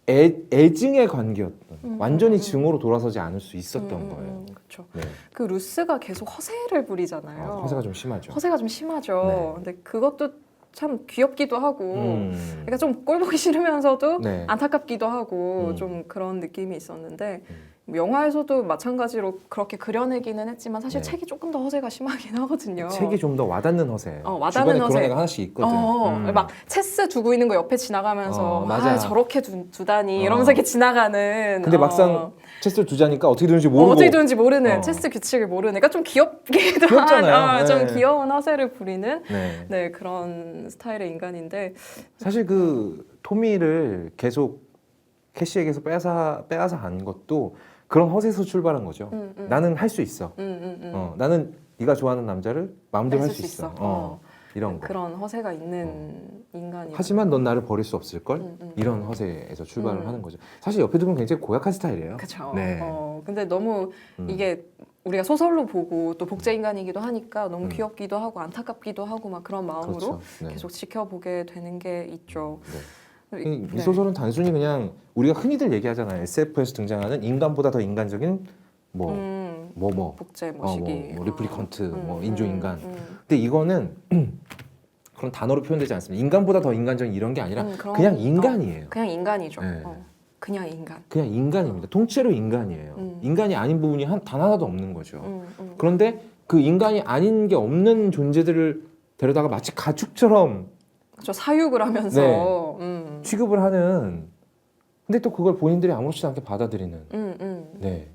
애증의 관계였던 완전히 증오로 돌아서지 않을 수 있었던 거예요. 그렇죠. 네. 그 루스가 계속 허세를 부리잖아요. 허세가 좀 심하죠. 허세가 좀 심하죠. 네. 근데 그것도 참 귀엽기도 하고 그러니까 좀 꼴 보기 싫으면서도 네. 안타깝기도 하고 좀 그런 느낌이 있었는데 영화에서도 마찬가지로 그렇게 그려내기는 했지만 사실 네. 책이 조금 더 허세가 심하긴 하거든요. 책이 좀 더 와닿는 허세예요. 와닿는 주변에 허세. 그런 애가 하나씩 있거든. 막 체스 두고 있는 거 옆에 지나가면서 맞아. 저렇게 두다니 이러면서 이렇게 지나가는 근데 막상 체스를 두자니까 어떻게 되는지 모르고 어떻게 되는지 모르는 체스 규칙을 모르는 그러니까 좀 귀엽기도 귀엽잖아요. 한 좀 네. 귀여운 허세를 부리는 네. 그런 스타일의 인간인데 사실 그 토미를 계속 캐시에게서 빼앗아 간 것도 그런 허세에서 출발한 거죠. 나는 할 수 있어. 나는 네가 좋아하는 남자를 마음대로 할 수 있어. 이런 거. 그런 허세가 있는 인간이. 하지만 넌 나를 버릴 수 없을 걸. 이런 허세에서 출발을 하는 거죠. 사실 옆에 두면 굉장히 고약한 스타일이에요. 그렇죠. 네. 근데 너무 이게 우리가 소설로 보고 또 복제 인간이기도 하니까 너무 귀엽기도 하고 안타깝기도 하고 막 그런 마음으로 그렇죠. 네. 계속 지켜보게 되는 게 있죠. 이 소설은 단순히 그냥 우리가 흔히들 얘기하잖아요. SF에서 등장하는 인간보다 더 인간적인 복제 시기 리플리컨트 인조인간. 근데 이거는 그런 단어로 표현되지 않습니다. 인간보다 더 인간적인 이런 게 아니라 그냥 인간이에요. 그냥 인간이죠. 네. 그냥 인간. 그냥 인간입니다. 통째로 인간이에요. 인간이 아닌 부분이 단 하나도 없는 거죠. 그런데 그 인간이 아닌 게 없는 존재들을 데려다가 마치 가축처럼 그렇죠. 사육을 하면서 취급을 하는. 근데 또 그걸 본인들이 아무렇지도 않게 받아들이는. 네.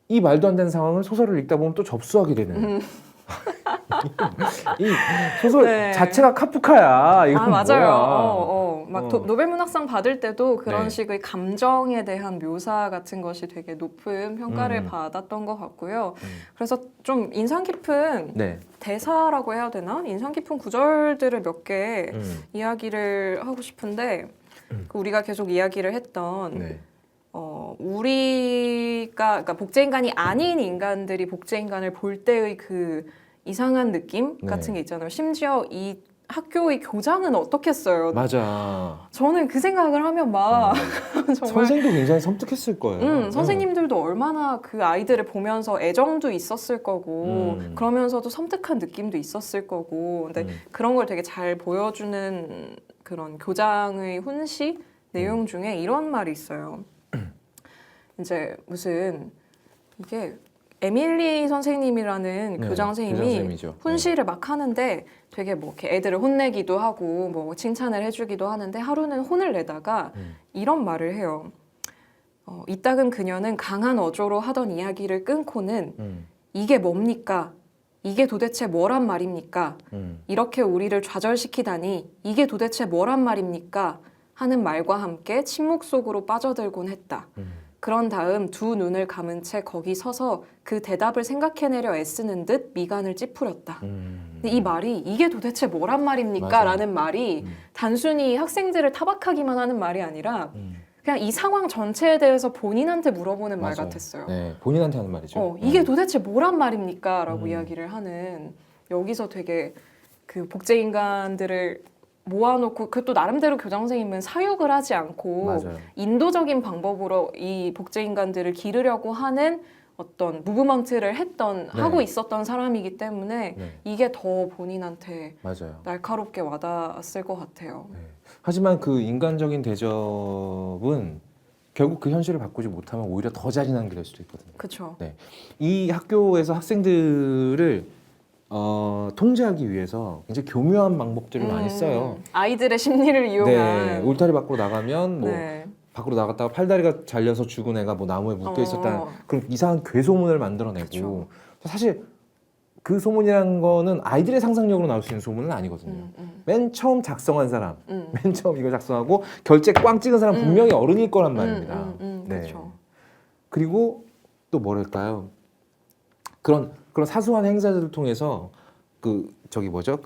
이 말도 안 되는 상황을 소설을 읽다 보면 또 접수하게 되는. 이 소설 자체가 카프카야. 이건 맞아요. 뭐야. 노벨문학상 받을 때도 그런 네. 식의 감정에 대한 묘사 같은 것이 되게 높은 평가를 받았던 것 같고요. 그래서 좀 인상 깊은 대사라고 해야 되나? 인상 깊은 구절들을 몇 개 이야기를 하고 싶은데 우리가 계속 이야기를 했던 그러니까 복제인간이 아닌 인간들이 복제인간을 볼 때의 그 이상한 느낌 같은 게 있잖아요. 심지어 이 학교의 교장은 어떻겠어요? 맞아. 저는 그 생각을 하면 막 정말 선생도 굉장히 섬뜩했을 거예요. 선생님들도 얼마나 그 아이들을 보면서 애정도 있었을 거고 그러면서도 섬뜩한 느낌도 있었을 거고 근데 그런 걸 되게 잘 보여주는 그런 교장의 훈시 내용 중에 이런 말이 있어요. 이제 무슨 이게 에밀리 선생님이라는 교장 선생님이 훈시를 막 하는데 되게 뭐 이렇게 애들을 혼내기도 하고 뭐 칭찬을 해주기도 하는데 하루는 혼을 내다가 이런 말을 해요. 이따금 그녀는 강한 어조로 하던 이야기를 끊고는 이게 뭡니까? 이게 도대체 뭐란 말입니까? 이렇게 우리를 좌절시키다니 이게 도대체 뭐란 말입니까? 하는 말과 함께 침묵 속으로 빠져들곤 했다. 그런 다음 두 눈을 감은 채 거기 서서 그 대답을 생각해내려 애쓰는 듯 미간을 찌푸렸다. 근데 이 말이 이게 도대체 뭐란 말입니까? 맞아요. 라는 말이 단순히 학생들을 타박하기만 하는 말이 아니라 그냥 이 상황 전체에 대해서 본인한테 물어보는 말 맞아요. 같았어요. 네, 본인한테 하는 말이죠. 이게 도대체 뭐란 말입니까? 라고 이야기를 하는, 여기서 되게 그 복제인간들을 모아놓고, 그 또 나름대로 교장 선생님은 사육을 하지 않고 맞아요. 인도적인 방법으로 이 복제인간들을 기르려고 하는 어떤 무브먼트를 하고 있었던 사람이기 때문에 네. 이게 더 본인한테 맞아요. 날카롭게 와닿았을 것 같아요. 네. 하지만 그 인간적인 대접은 결국 그 현실을 바꾸지 못하면 오히려 더 잔인한 게 될 수도 있거든요. 그렇죠. 이 학교에서 학생들을 통제하기 위해서 굉장히 교묘한 방법들을 많이 써요. 아이들의 심리를 네, 이용한. 울타리 밖으로 나가면 뭐 네. 밖으로 나갔다가 팔다리가 잘려서 죽은 애가 뭐 나무에 묶여 있었다는 그런 이상한 괴소문을 만들어내고 그쵸. 사실 그 소문이라는 거는 아이들의 상상력으로 나올 수 있는 소문은 아니거든요. 맨 처음 작성한 사람, 맨 처음 이걸 작성하고 결제 꽝 찍은 사람 분명히 어른일 거란 말입니다. 네. 그렇죠. 그리고 또 뭐랄까요? 그런 사소한 행사들을 통해서 그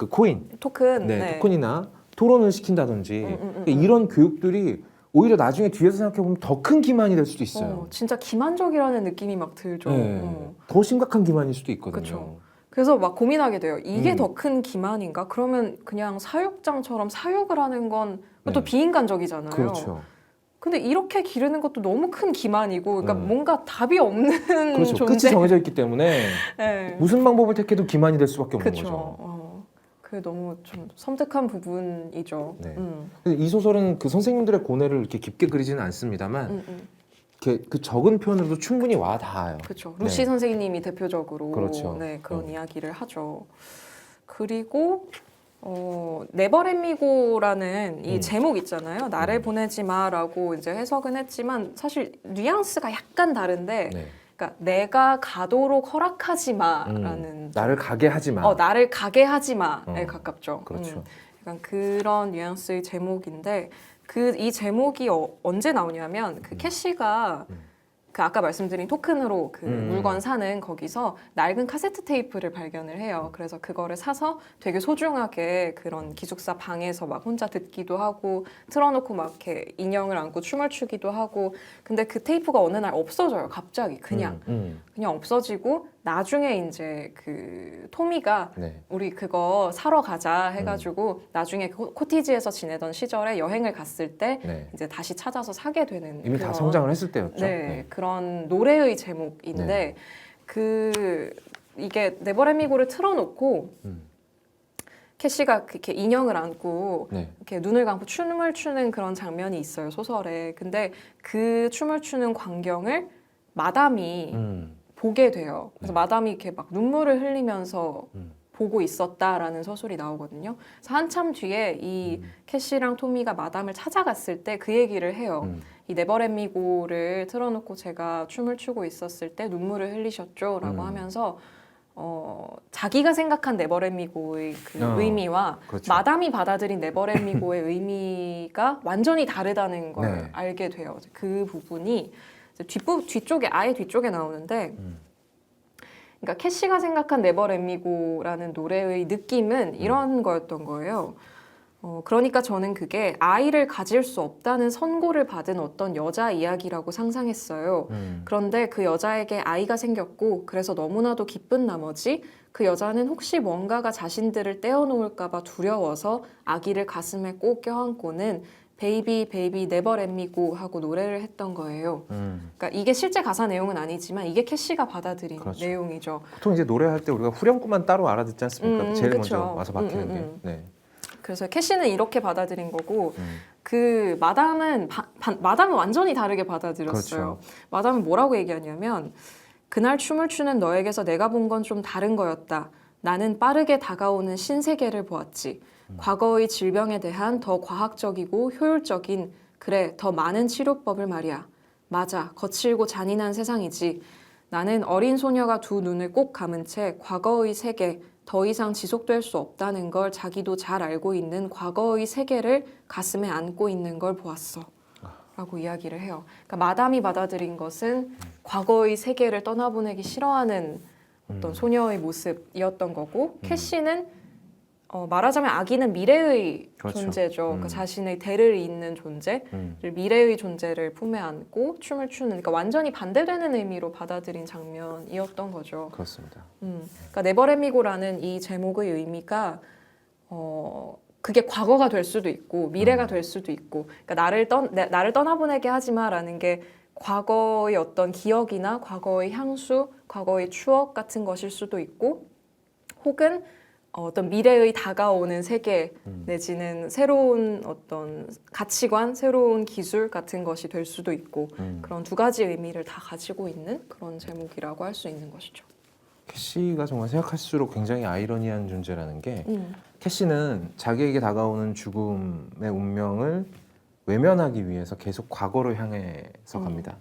코인, 토큰. 네, 토큰이나 토론을 시킨다든지 이런 교육들이 오히려 나중에 뒤에서 생각해보면 더 큰 기만이 될 수도 있어요. 진짜 기만적이라는 느낌이 막 들죠. 네, 더 심각한 기만일 수도 있거든요. 그쵸. 그래서 막 고민하게 돼요. 이게 더 큰 기만인가? 그러면 그냥 사육장처럼 사육을 하는 건 또 네. 비인간적이잖아요. 그렇죠. 근데 이렇게 기르는 것도 너무 큰 기만이고, 그러니까 뭔가 답이 없는 그렇죠. 존재. 끝이 정해져 있기 때문에 네. 무슨 방법을 택해도 기만이 될 수밖에 없는 그쵸. 거죠. 그게 너무 좀 섬뜩한 부분이죠. 네. 이 소설은 그 선생님들의 고뇌를 이렇게 깊게 그리지는 않습니다만 이렇게 그 적은 표현으로도 충분히 와 닿아요. 그렇죠. 루시 네. 선생님이 대표적으로 그렇죠. 네, 그런 이야기를 하죠. 그리고 네버렛미고라는 이 제목 있잖아요. 나를 보내지 마라고 이제 해석은 했지만 사실 뉘앙스가 약간 다른데, 네. 그러니까 내가 가도록 허락하지 마라는 나를 가게 하지 마. 나를 가게 하지 마에 가깝죠. 그렇죠. 약간 그런 뉘앙스의 제목인데, 이 제목이 언제 나오냐면 그 캐시가 그 아까 말씀드린 토큰으로 그 물건 사는 거기서 낡은 카세트 테이프를 발견을 해요. 그래서 그거를 사서 되게 소중하게 그런 기숙사 방에서 막 혼자 듣기도 하고 틀어놓고 막 이렇게 인형을 안고 춤을 추기도 하고, 근데 그 테이프가 어느 날 없어져요. 갑자기 그냥 없어지고, 나중에 이제 그 토미가 네. 우리 그거 사러 가자 해가지고 나중에 그 코티지에서 지내던 시절에 여행을 갔을 때 네. 이제 다시 찾아서 사게 되는 이미 다 그런, 성장을 했을 때였죠. 네, 그런 노래의 제목인데 이게 네버렛미고를 틀어놓고 캐시가 이렇게 인형을 안고 네. 이렇게 눈을 감고 춤을 추는 그런 장면이 있어요, 소설에. 근데 그 춤을 추는 광경을 마담이 보게 돼요. 그래서 마담이 이렇게 막 눈물을 흘리면서 보고 있었다라는 서술이 나오거든요. 그래서 한참 뒤에 이 캐시랑 토미가 마담을 찾아갔을 때 그 얘기를 해요. 이 네버렛미고를 틀어놓고 제가 춤을 추고 있었을 때 눈물을 흘리셨죠? 라고 하면서 자기가 생각한 네버렛미고의 그 의미와 그렇죠. 마담이 받아들인 네버렛미고의 의미가 완전히 다르다는 걸 네. 알게 돼요. 그 부분이 뒤쪽에 아예 뒤쪽에 나오는데, 그러니까 캐시가 생각한 네버렛미고라는 노래의 느낌은 이런 거였던 거예요. 그러니까 저는 그게 아이를 가질 수 없다는 선고를 받은 어떤 여자 이야기라고 상상했어요. 그런데 그 여자에게 아이가 생겼고, 그래서 너무나도 기쁜 나머지 그 여자는 혹시 뭔가가 자신들을 떼어놓을까 봐 두려워서 아기를 가슴에 꼭 껴안고는 베이비 베이비 네버 렛미고 하고 노래를 했던 거예요. 그러니까 이게 실제 가사 내용은 아니지만 이게 캐시가 받아들인 그렇죠. 내용이죠. 보통 이제 노래할 때 우리가 후렴구만 따로 알아듣지 않습니까? 제일 그쵸. 먼저 와서 박히는 게. 네. 그래서 캐시는 이렇게 받아들인 거고, 그 마담은 완전히 다르게 받아들였어요. 그렇죠. 마담은 뭐라고 얘기하냐면, 그날 춤을 추는 너에게서 내가 본 건 좀 다른 거였다. 나는 빠르게 다가오는 신세계를 보았지. 과거의 질병에 대한 더 과학적이고 효율적인, 그래, 더 많은 치료법을 말이야. 맞아, 거칠고 잔인한 세상이지. 나는 어린 소녀가 두 눈을 꼭 감은 채 과거의 세계, 더 이상 지속될 수 없다는 걸 자기도 잘 알고 있는 과거의 세계를 가슴에 안고 있는 걸 보았어. 라고 이야기를 해요. 그러니까 마담이 받아들인 것은 과거의 세계를 떠나보내기 싫어하는 어떤 소녀의 모습이었던 거고, 캐시는 말하자면 아기는 미래의 그렇죠. 존재죠. 그러니까 자신의 대를 잇는 존재를 미래의 존재를 품에 안고 춤을 추는 그러니까 완전히 반대되는 의미로 받아들인 장면이었던 거죠. 그렇습니다. 그러니까 네버렛미고라는 이 제목의 의미가 그게 과거가 될 수도 있고 미래가 될 수도 있고 그러니까 나를 떠나보내게 하지마라는 게 과거의 어떤 기억이나 과거의 향수, 과거의 추억 같은 것일 수도 있고 혹은 어떤 미래의 다가오는 세계 내지는 새로운 어떤 가치관, 새로운 기술 같은 것이 될 수도 있고 그런 두 가지 의미를 다 가지고 있는 그런 제목이라고 할 수 있는 것이죠. 캐시가 정말 생각할수록 굉장히 아이러니한 존재라는 게 캐시는 자기에게 다가오는 죽음의 운명을 외면하기 위해서 계속 과거로 향해서 갑니다.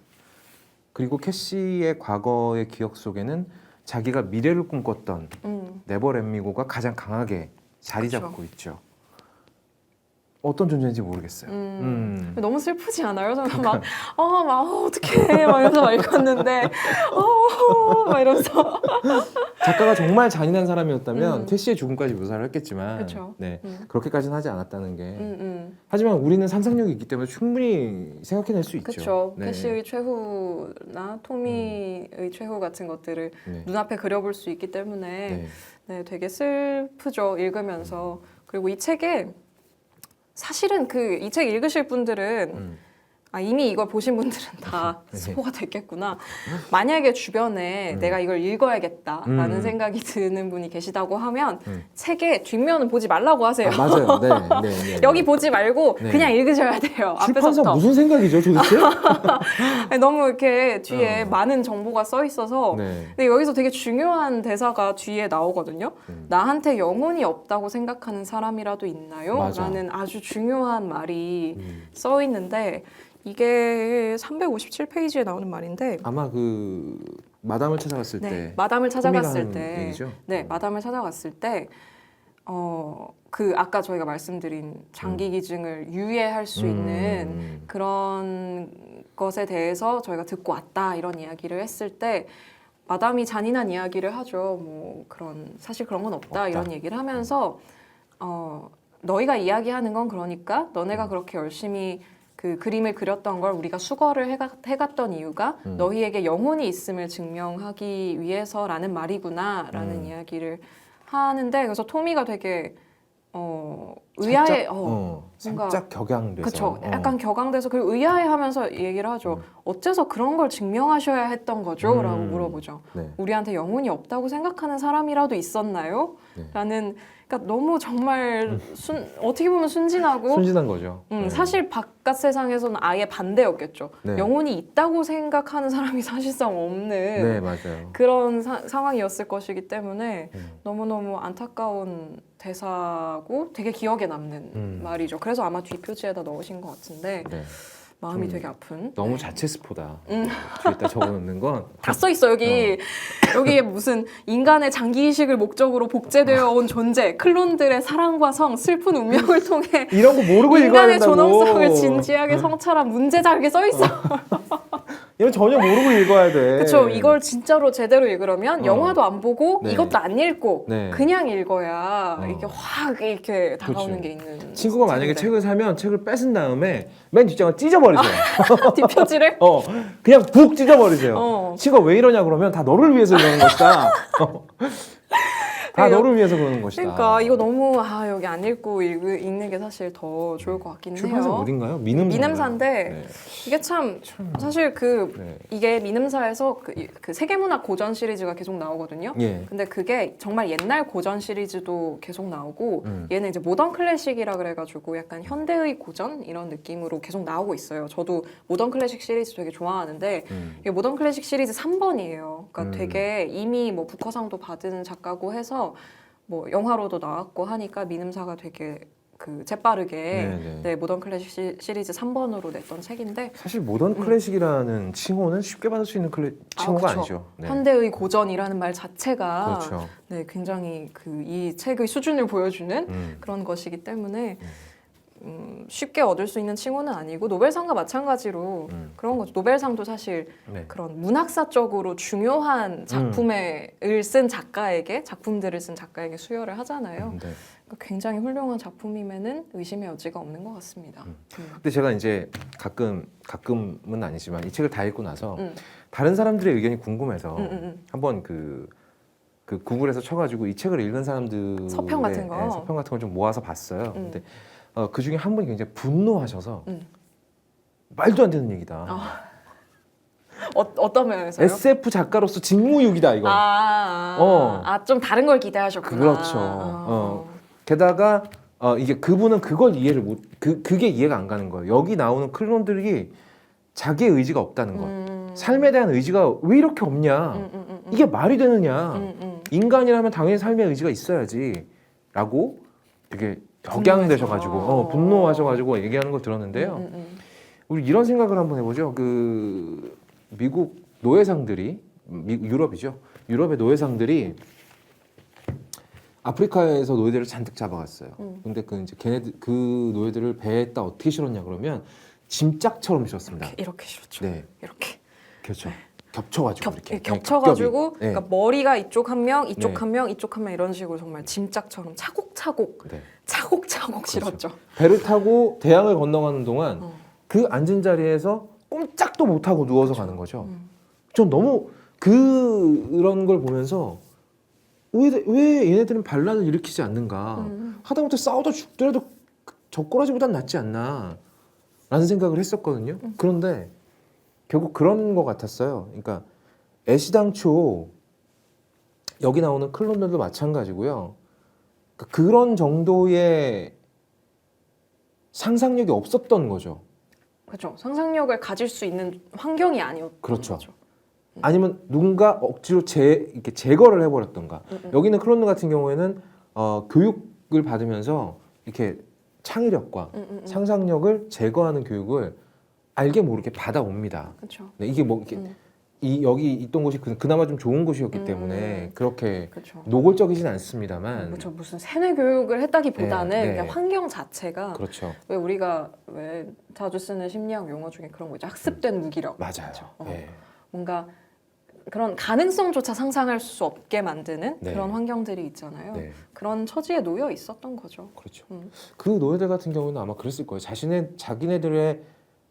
그리고 캐시의 과거의 기억 속에는 자기가 미래를 꿈꿨던 네버렛미고가 가장 강하게 자리 그쵸. 잡고 있죠. 어떤 존재인지 모르겠어요. 너무 슬프지 않아요? 저는 어떡해 막 이러면서 막 읽었는데 막 이러면서 작가가 정말 잔인한 사람이었다면 캐시의 죽음까지 묘사를 했겠지만 그쵸. 네, 그렇게까지는 하지 않았다는 게 하지만 우리는 상상력이 있기 때문에 충분히 생각해낼 수 있죠. 그렇죠. 네. 캐시의 최후나 토미의 최후 같은 것들을 네. 눈앞에 그려볼 수 있기 때문에 네. 네, 되게 슬프죠. 읽으면서. 그리고 이 책에 사실은 이 책 읽으실 분들은 이미 이걸 보신 분들은 다 네. 스포가 됐겠구나. 만약에 주변에 내가 이걸 읽어야겠다라는 생각이 드는 분이 계시다고 하면 책의 뒷면은 보지 말라고 하세요. 아, 맞아요. 네, 네, 네. 여기 보지 말고 네. 그냥 읽으셔야 돼요. 출판사 앞에서부터. 무슨 생각이죠, 도대체? 너무 이렇게 뒤에 많은 정보가 써 있어서 네. 근데 여기서 되게 중요한 대사가 뒤에 나오거든요. 나한테 영혼이 없다고 생각하는 사람이라도 있나요? 맞아. 라는 아주 중요한 말이 써 있는데 이게 357페이지에 나오는 말인데 아마 마담을 찾아갔을 네, 때 마담을 찾아갔을 토미가 하는 때 얘기죠? 네, 마담을 찾아갔을 때 아까 저희가 말씀드린 장기 기증을 유예할 수 있는 그런 것에 대해서 저희가 듣고 왔다 이런 이야기를 했을 때 마담이 잔인한 이야기를 하죠. 뭐 사실 그런 건 없다 이런 얘기를 하면서 너희가 이야기하는 건 그러니까 너네가 그렇게 열심히 그 그림을 그렸던 걸 우리가 수거를 해갔던 이유가 너희에게 영혼이 있음을 증명하기 위해서라는 말이구나라는 이야기를 하는데 그래서 토미가 되게 의아해 뭔가 살짝 격양돼서 그쵸 약간 격앙돼서 그리고 의아해하면서 얘기를 하죠. 어째서 그런 걸 증명하셔야 했던 거죠? 라고 물어보죠. 네. 우리한테 영혼이 없다고 생각하는 사람이라도 있었나요? 네. 라는 그러니까 너무 정말 어떻게 보면 순진하고 순진한 거죠. 네. 사실 바깥 세상에서는 아예 반대였겠죠. 네. 영혼이 있다고 생각하는 사람이 사실상 없는 네, 맞아요. 그런 상황이었을 것이기 때문에 너무너무 안타까운 대사고 되게 기억에 남는 말이죠. 그래서 아마 뒷표지에다 넣으신 것 같은데 네. 마음이 되게 아픈. 너무 자체 스포다. 뒤에다 적어놓는 건 다 써 있어 여기. 여기에 무슨 인간의 장기 이식을 목적으로 복제되어 온 존재, 클론들의 사랑과 성, 슬픈 운명을 통해 이런 거 모르고 읽어야 인간의 된다고. 존엄성을 진지하게 성찰한 문제다 이렇게 써 있어. 이건 전혀 모르고 읽어야 돼. 그렇죠. 이걸 진짜로 제대로 읽으려면 영화도 안 보고 네. 이것도 안 읽고 네. 그냥 읽어야 이게 확 이렇게 다가오는 그렇죠. 게 있는. 친구가 만약에 책인데. 책을 사면 책을 뺏은 다음에 맨 뒷장을 찢어버리세요. 뒷표지를 그냥 북 찢어버리세요. 어. 친구가 왜 이러냐 그러면 다 너를 위해서 그러는 것이다. 다 네, 너를 위해서 그러는 것이다. 그러니까 이거 너무 여기 안 읽고 읽는 게 사실 더 좋을 것 같긴 출판사 해요. 어딘가요? 민음사인데 민음사인데 이게 참 사실 네. 이게 민음사에서 그 세계문학 고전 시리즈가 계속 나오거든요. 예. 근데 그게 정말 옛날 고전 시리즈도 계속 나오고 얘는 이제 모던 클래식이라 그래가지고 약간 현대의 고전 이런 느낌으로 계속 나오고 있어요. 저도 모던 클래식 시리즈 되게 좋아하는데 이게 모던 클래식 시리즈 3번이에요. 그러니까 되게 이미 뭐 부커상도 받은 작가고 해서 뭐 영화로도 나왔고 하니까 민음사가 되게 재빠르게 네, 모던 클래식 시리즈 3번으로 냈던 책인데 사실 모던 클래식이라는 칭호는 쉽게 받을 수 있는 칭호가 그쵸. 아니죠. 네. 현대의 고전이라는 말 자체가 쉽게 얻을 수 있는 칭호는 아니고 노벨상과 마찬가지로 그런 거죠. 노벨상도 사실 네. 그런 문학사적으로 중요한 작품을 쓴 작가에게 작품들을 쓴 작가에게 수여를 하잖아요. 네. 그러니까 굉장히 훌륭한 작품임에는 의심의 여지가 없는 것 같습니다. 근데 제가 이제 가끔은 아니지만 이 책을 다 읽고 나서 다른 사람들의 의견이 궁금해서 한번 그 구글에서 쳐가지고 이 책을 읽은 사람들의 서평 같은 거? 서평 같은 걸 좀 모아서 봤어요. 근데 그 중에 한 분이 굉장히 분노하셔서 말도 안 되는 얘기다. 어떤 면에서요? SF 작가로서 직무유기다 이거. 좀 다른 걸 기대하셨구나. 그렇죠. 게다가 이게 그분은 그걸 이해를 못 그게 이해가 안 가는 거예요. 여기 나오는 클론들이 자기의 의지가 없다는 것. 삶에 대한 의지가 왜 이렇게 없냐. 이게 말이 되느냐. 인간이라면 당연히 삶의 의지가 있어야지. 라고 되게 격양되셔가지고 분노하셔가지고 얘기하는 걸 들었는데요. 우리 이런 생각을 한번 해보죠. 그 미국 노예상들이 유럽이죠. 유럽의 노예상들이 아프리카에서 노예들을 잔뜩 잡아갔어요. 근데 그 노예들을 배에다 어떻게 실었냐 그러면 짐짝처럼 실었습니다. 이렇게 실었죠. 네, 이렇게. 그렇죠. 겹쳐가지고 이렇게 겹쳐가지고 네. 그러니까 머리가 이쪽 한 명, 이쪽 네. 한 명, 이쪽 한 명 이런 식으로 정말 짐짝처럼 차곡차곡 네. 차곡차곡 실었죠. 배를 타고 대양을 건너가는 동안 그 앉은 자리에서 꼼짝도 못하고 누워서 가는 거죠. 전 너무 그런 걸 보면서 왜 얘네들은 반란을 일으키지 않는가. 하다못해 싸우다 죽더라도 젓가락보단 낫지 않나 라는 생각을 했었거든요. 그런데 결국 그런 것 같았어요. 그러니까 애시당초 여기 나오는 클론들도 마찬가지고요. 그런 정도의 상상력이 없었던 거죠. 그렇죠. 상상력을 가질 수 있는 환경이 아니었던 그렇죠. 거죠. 아니면 누군가 억지로 이렇게 제거를 해버렸던가. 여기는 클론들 같은 경우에는 교육을 받으면서 이렇게 창의력과 상상력을 제거하는 교육을 알게 모르게 받아옵니다. 그렇죠. 네, 이게 뭐 이렇게 여기 있던 곳이 그나마 좀 좋은 곳이었기 때문에 그렇게 그렇죠. 노골적이진 않습니다만. 그렇죠. 무슨 세뇌 교육을 했다기보다는 네, 네. 그냥 환경 자체가 그렇죠. 왜 우리가 왜 자주 쓰는 심리학 용어 중에 그런 거 있죠. 학습된 무기력. 맞아요. 그렇죠. 네. 뭔가 그런 가능성조차 상상할 수 없게 만드는 네. 그런 환경들이 있잖아요. 네. 그런 처지에 놓여 있었던 거죠. 그렇죠. 그 노예들 같은 경우는 아마 그랬을 거예요. 자기네들의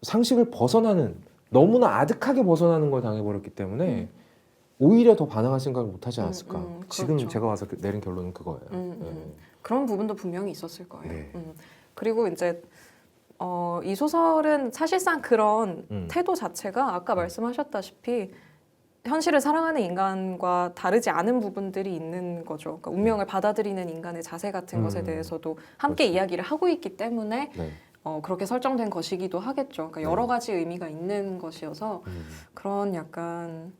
상식을 벗어나는 너무나 아득하게 벗어나는 걸 당해버렸기 때문에 오히려 더 반항할 생각을 못하지 않았을까. 지금 그렇죠. 제가 와서 내린 결론은 그거예요. 네. 그런 부분도 분명히 있었을 거예요. 네. 그리고 이제 이 소설은 사실상 그런 태도 자체가 아까 말씀하셨다시피 현실을 사랑하는 인간과 다르지 않은 부분들이 있는 거죠. 그러니까 운명을 받아들이는 인간의 자세 같은 것에 대해서도 함께 그렇죠. 이야기를 하고 있기 때문에 네. 그렇게 설정된 것이기도 하겠죠. 그러니까 여러 가지 의미가 있는 것이어서 그런 약간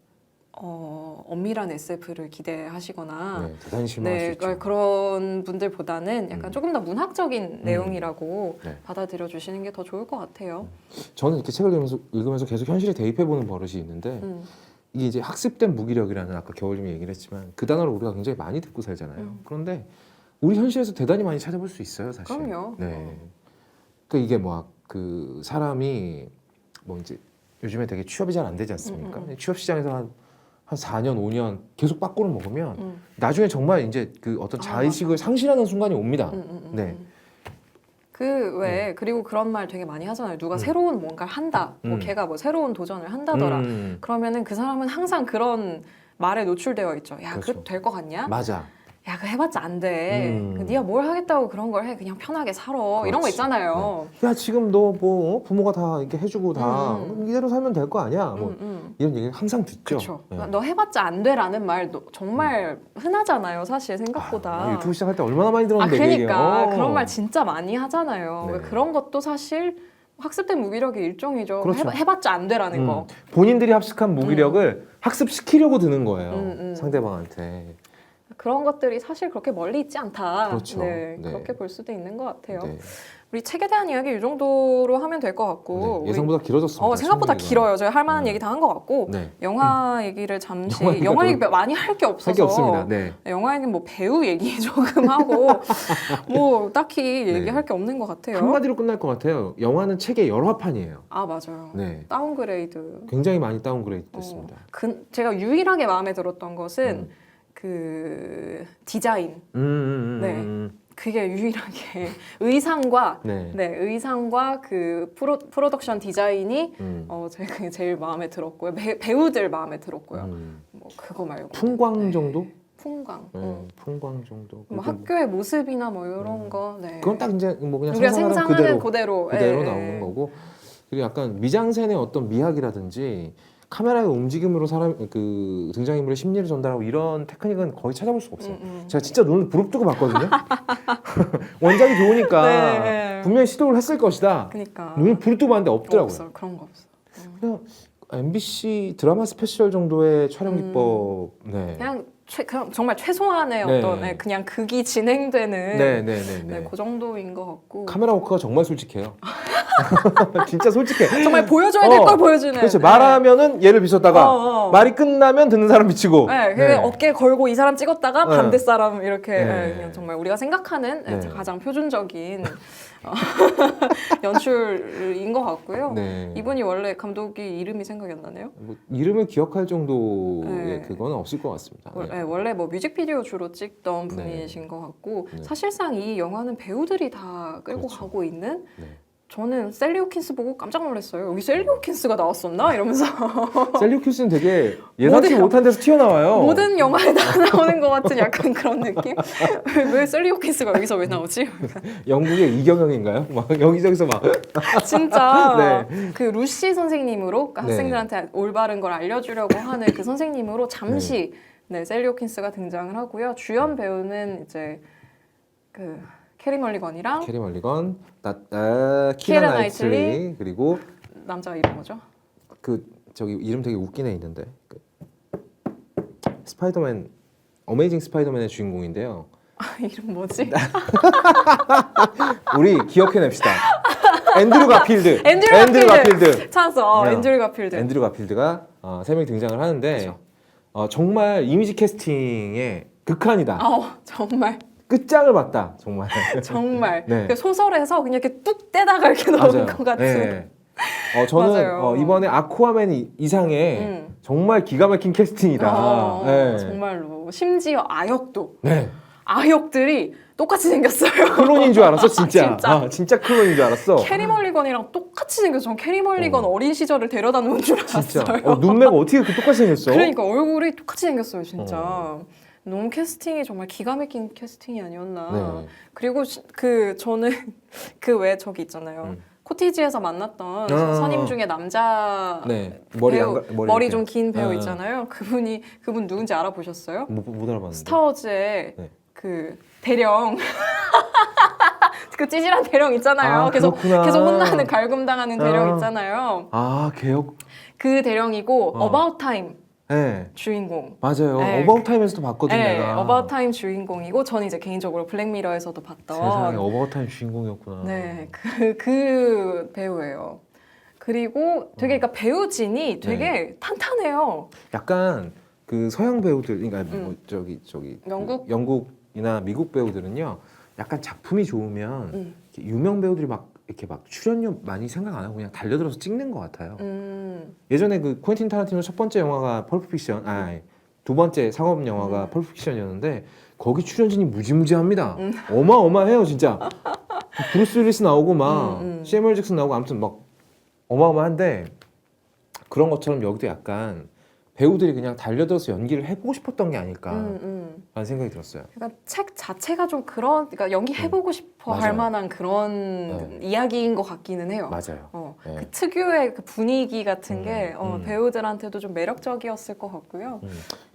엄밀한 SF를 기대하시거나 네, 대단히 실망할 수 있죠. 그런 분들보다는 약간 조금 더 문학적인 내용이라고 네. 받아들여 주시는 게 더 좋을 것 같아요. 저는 이렇게 책을 읽으면서 계속 현실에 대입해보는 버릇이 있는데 이게 이제 학습된 무기력이라는 아까 겨울님이 얘기를 했지만 그 단어를 우리가 굉장히 많이 듣고 살잖아요. 그런데 우리 현실에서 대단히 많이 찾아볼 수 있어요, 사실. 그럼요. 네. 그러니까 이게 뭐 그 사람이 뭐 이제 요즘에 되게 취업이 잘 안 되지 않습니까? 취업 시장에서 한 4년, 5년 계속 빠꾸를 먹으면 나중에 정말 이제 그 어떤 자의식을 상실하는 순간이 옵니다. 네. 그리고 그런 말 되게 많이 하잖아요. 누가 새로운 뭔가를 한다. 뭐 걔가 뭐 새로운 도전을 한다더라. 그러면은 그 사람은 항상 그런 말에 노출되어 있죠. 야, 그렇죠. 그거 될 것 같냐? 맞아. 야, 그거 해봤자 안 돼. 네가 뭘 하겠다고 그런 걸 해. 그냥 편하게 살아. 이런 거 그렇지. 있잖아요. 네. 야, 지금 너 뭐 부모가 다 이렇게 해주고 다 이대로 살면 될 거 아니야? 뭐 이런 얘기 항상 듣죠. 그렇죠. 네. 너 해봤자 안 돼라는 말 정말 흔하잖아요. 사실 생각보다. 유튜브 시작할 때 얼마나 많이 들었는데 그러니까 얘기해요. 그런 말 진짜 많이 하잖아요. 네. 그런 것도 사실 학습된 무기력의 일종이죠. 그렇죠. 해봤자 안 돼라는 거. 본인들이 합숙한 무기력을 학습시키려고 드는 거예요. 상대방한테. 그런 것들이 사실 그렇게 멀리 있지 않다. 그렇죠. 네, 네. 그렇게 볼 수도 있는 것 같아요. 네. 우리 책에 대한 이야기 이 정도로 하면 될 것 같고 네, 예상보다 길어졌습니다. 생각보다 책 길어요. 저희 할 만한 네. 얘기 다 한 것 같고 네. 영화 얘기를 잠시 영화 얘기가 영화 얘기 많이 할 게 없어서 할 게 없습니다. 네. 영화 얘기는 뭐 배우 얘기 조금 하고 뭐 딱히 네. 얘기할 게 없는 것 같아요. 한마디로 끝날 것 같아요. 영화는 책의 열화판이에요. 아 맞아요. 네. 다운그레이드. 굉장히 많이 다운그레이드 됐습니다. 제가 유일하게 마음에 들었던 것은 음. 그 디자인. 네. 그게 유일하게 의상과 네. 의상과 그 프로덕션 디자인이 제가 그게 제일 마음에 들었고요. 배우들 마음에 들었고요. 뭐 그거 말고 풍광 정도? 풍광. 풍광 정도. 뭐 학교의 모습이나 뭐 이런 거. 네. 그건 딱 이제 뭐 그냥 우리가 상상하는 생각하는 그대로 예, 나오는 거고. 그리고 약간 미장센의 어떤 미학이라든지 카메라의 움직임으로 사람 그 등장인물의 심리를 전달하고 이런 테크닉은 거의 찾아볼 수가 없어요. 제가 진짜 눈을 부릅뜨고 봤거든요. 원작이 좋으니까 네. 분명히 시도를 했을 것이다. 그러니까 눈을 부릅뜨고 봤는데 없더라고요. 없어 그런 거 없어. 그냥 MBC 드라마 스페셜 정도의 촬영 기법. 네. 그냥 정말 최소한의 네. 어떤 그냥 극이 진행되는 네. 그 정도인 것 같고 카메라 워크가 정말 솔직해요. 진짜 솔직해. 정말 보여줘야 될 걸 보여주는. 그렇죠. 말하면은 얘를 비쳤다가 말이 끝나면 듣는 사람 비치고. 네. 어깨 걸고 이 사람 찍었다가 네. 반대 사람 이렇게 네. 그냥 정말 우리가 생각하는 네. 가장 표준적인 연출인 것 같고요. 네. 이분이 원래 감독이 이름이 생각이 안 나네요. 뭐 이름을 기억할 정도의 네. 그건 없을 것 같습니다. 네. 원래 뭐 뮤직비디오 주로 찍던 네. 분이신 것 같고 네. 사실상 이 영화는 배우들이 다 끌고 그렇죠. 가고 있는. 네. 저는 셀리 호킨스 보고 깜짝 놀랐어요. 여기 셀리 호킨스가 나왔었나? 이러면서 셀리우키스는 되게 예상치 모든- 못한 데서 튀어나와요. 모든 영화에 다 나오는 것 같은 약간 그런 느낌? 왜 셀리 호킨스가 여기서 왜 나오지? 영국의 이경영인가요? 막 여기저기서 막. 진짜 네. 그 루시 선생님으로 그러니까 네. 학생들한테 올바른 걸 알려주려고 하는 그 선생님으로 잠시 셀리 호킨스가 등장을 하고요. 주연 배우는 이제 그 캐리 멀리건이랑 캐리 멀리건, 키라 키라 나이틀리. 나이틀리 그리고 남자가 이름 뭐죠? 그 저기 이름 되게 웃긴 애 있는데 그 스파이더맨 어메이징 스파이더맨의 주인공인데요. 이름 뭐지? 우리 기억해냅시다. 앤드류 가필드. 앤드류 가필드. 찾았어. 네. 앤드류 가필드. 앤드류 가필드가 세 명이 등장을 하는데 그쵸. 정말 이미지 캐스팅의 극한이다. 정말 끝장을 봤다. 정말. 정말 네. 그 소설에서 그냥 이렇게 뚝 떼다가 이렇게 넣은 것 같은. 네. 저는 맞아요. 이번에 아쿠아맨 이상의 정말 기가 막힌 캐스팅이다. 네. 정말로 심지어 아역도 네. 아역들이 똑같이 생겼어요. 클론인 줄 알았어, 진짜. 진짜. 진짜 클론인 줄 알았어. 캐리 멀리건이랑 똑같이 생겼어. 전 캐리 멀리건 어린 시절을 데려다 놓은 줄 진짜. 알았어요. 눈매가 어떻게 그렇게 똑같이 생겼어? 그러니까 얼굴이 똑같이 생겼어요, 진짜. 너무 캐스팅이 정말 기가 막힌 캐스팅이 아니었나. 네. 그리고 저는 그 왜 저기 있잖아요. 코티지에서 만났던 선임 중에 남자 네. 머리 좀 긴 배우 아. 있잖아요. 그분 누군지 알아보셨어요? 못 알아봤는데. 스타워즈의 네. 그 대령 그 찌질한 대령 있잖아요. 계속 그렇구나. 혼나는 갈굼당하는 대령 있잖아요. 개혁. 그 대령이고 About Time 네. 주인공. 맞아요. 네. 어바웃 타임에서도 봤거든 네, 내가. About Time 주인공이고 저는 이제 개인적으로 블랙미러에서도 봤던 세상에 어바웃 타임 주인공이었구나. 네, 그 배우예요. 그리고 되게 그러니까 배우진이 되게 탄탄해요. 약간 그 서양 배우들, 그러니까 뭐 저기 영국? 영국이나 미국 배우들은요, 약간 작품이 좋으면 이렇게 유명 배우들이 막 이렇게 막 출연료 많이 생각 안 하고 그냥 달려들어서 찍는 것 같아요. 예전에 그 퀸틴 타란티노 첫 번째 영화가 펄프 픽션, 두 번째 상업 영화가 펄프 픽션이었는데 거기 출연진이 무지무지합니다. 어마어마해요 진짜. 브루스 윌리스 나오고 막 세뮤얼 잭슨 나오고 아무튼 막 어마어마한데 그런 것처럼 여기도 약간 배우들이 그냥 달려들어서 연기를 해보고 싶었던 게 아닐까라는 생각이 들었어요. 그러니까 책 자체가 좀 그러니까 연기 해보고 싶어 할 맞아요. 만한 그런 이야기인 것 같기는 해요. 맞아요. 네. 그 특유의 그 분위기 같은 게 배우들한테도 좀 매력적이었을 것 같고요.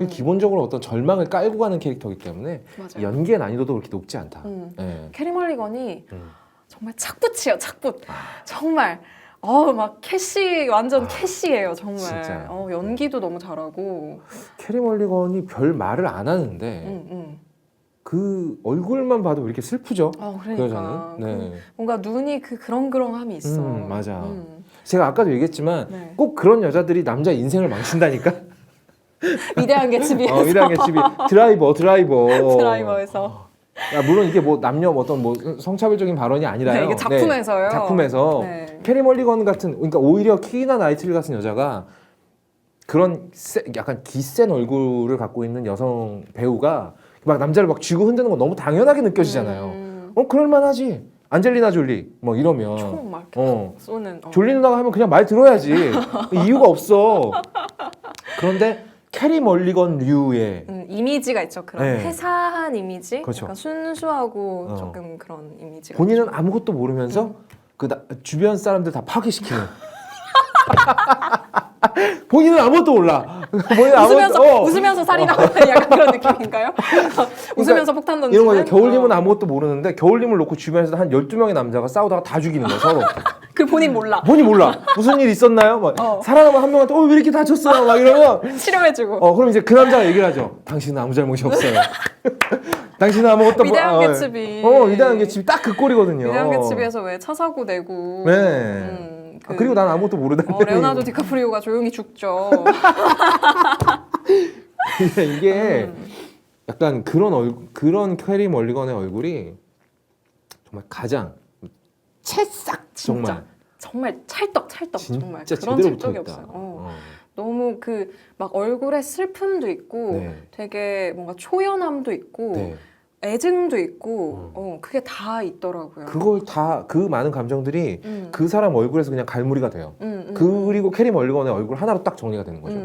기본적으로 어떤 절망을 깔고 가는 캐릭터이기 때문에 맞아요. 연기의 난이도도 그렇게 높지 않다. 네. 캐리 멀리건이 정말 착붙이에요, 착붙. 정말 막 캐시 완전 캐시예요 정말. 진짜. 연기도 너무 잘하고. 캐리 멀리건이 별 말을 안 하는데 그 얼굴만 봐도 왜 이렇게 슬프죠? 그 그러니까 여자는. 네. 뭔가 눈이 그렁그렁함이 있어. 맞아. 제가 아까도 얘기했지만 네. 꼭 그런 여자들이 남자 인생을 망친다니까. 위대한 개츠비에서. 위대한 개츠비 드라이버. 드라이버에서. 물론 이게 뭐 남녀 어떤 뭐 성차별적인 발언이 아니라요. 네, 이게 작품에서요. 네, 작품에서 네. 캐리 멀리건 같은, 그러니까 오히려 키이나 나이틀 같은 여자가 그런 약간 기센 얼굴을 갖고 있는 여성 배우가 막 남자를 막 쥐고 흔드는 거 너무 당연하게 느껴지잖아요. 그럴만하지. 안젤리나 졸리 뭐 이러면 총 막 이렇게 쏘는. 졸리 누나가 하면 그냥 말 들어야지. 이유가 없어. 그런데 캐리 멀리건 류의 이미지가 있죠. 그런 네. 회사한 이미지, 그렇죠. 약간 순수하고 조금 그런 이미지가. 본인은 있죠. 아무것도 모르면서 주변 사람들 다 파괴시키는. 본인은 아무것도 몰라. 웃으면서 살인하는 약간 그런 느낌인가요? 웃으면서 폭탄 던지는? 이런 거죠. 겨울님은 아무것도 모르는데 겨울님을 놓고 주변에서 한 12명의 남자가 싸우다가 다 죽이는 거야 서로. 그 본인 몰라. 본인 몰라. 무슨 일 있었나요? 막 살아남은 한 명한테 왜 이렇게 다쳤어요? 막 이러면 치료해주고. 그럼 이제 그 남자가 얘기를 하죠. 당신은 아무 잘못이 없어요. 당신은 아무것도 위대한 개츠비. 위대한 개츠비 딱 그 꼴이거든요. 위대한 개츠비에서 왜 차 사고 내고. 네. 그리고 난 아무것도 모르다니. 레오나르도 디카프리오가 조용히 죽죠. 이게 약간 그런 캐리 멀리건의 얼굴이 정말 가장 채싹 정말 찰떡 정말 진짜 그런 제대로 찰떡이 붙어있다. 없어요. 너무 막 얼굴에 슬픔도 있고 네. 되게 뭔가 초연함도 있고 네. 애증도 있고 그게 다 있더라고요. 그걸 다 그 많은 감정들이 그 사람 얼굴에서 그냥 갈무리가 돼요. 그리고 캐리 멀리건의 얼굴 하나로 딱 정리가 되는 거죠.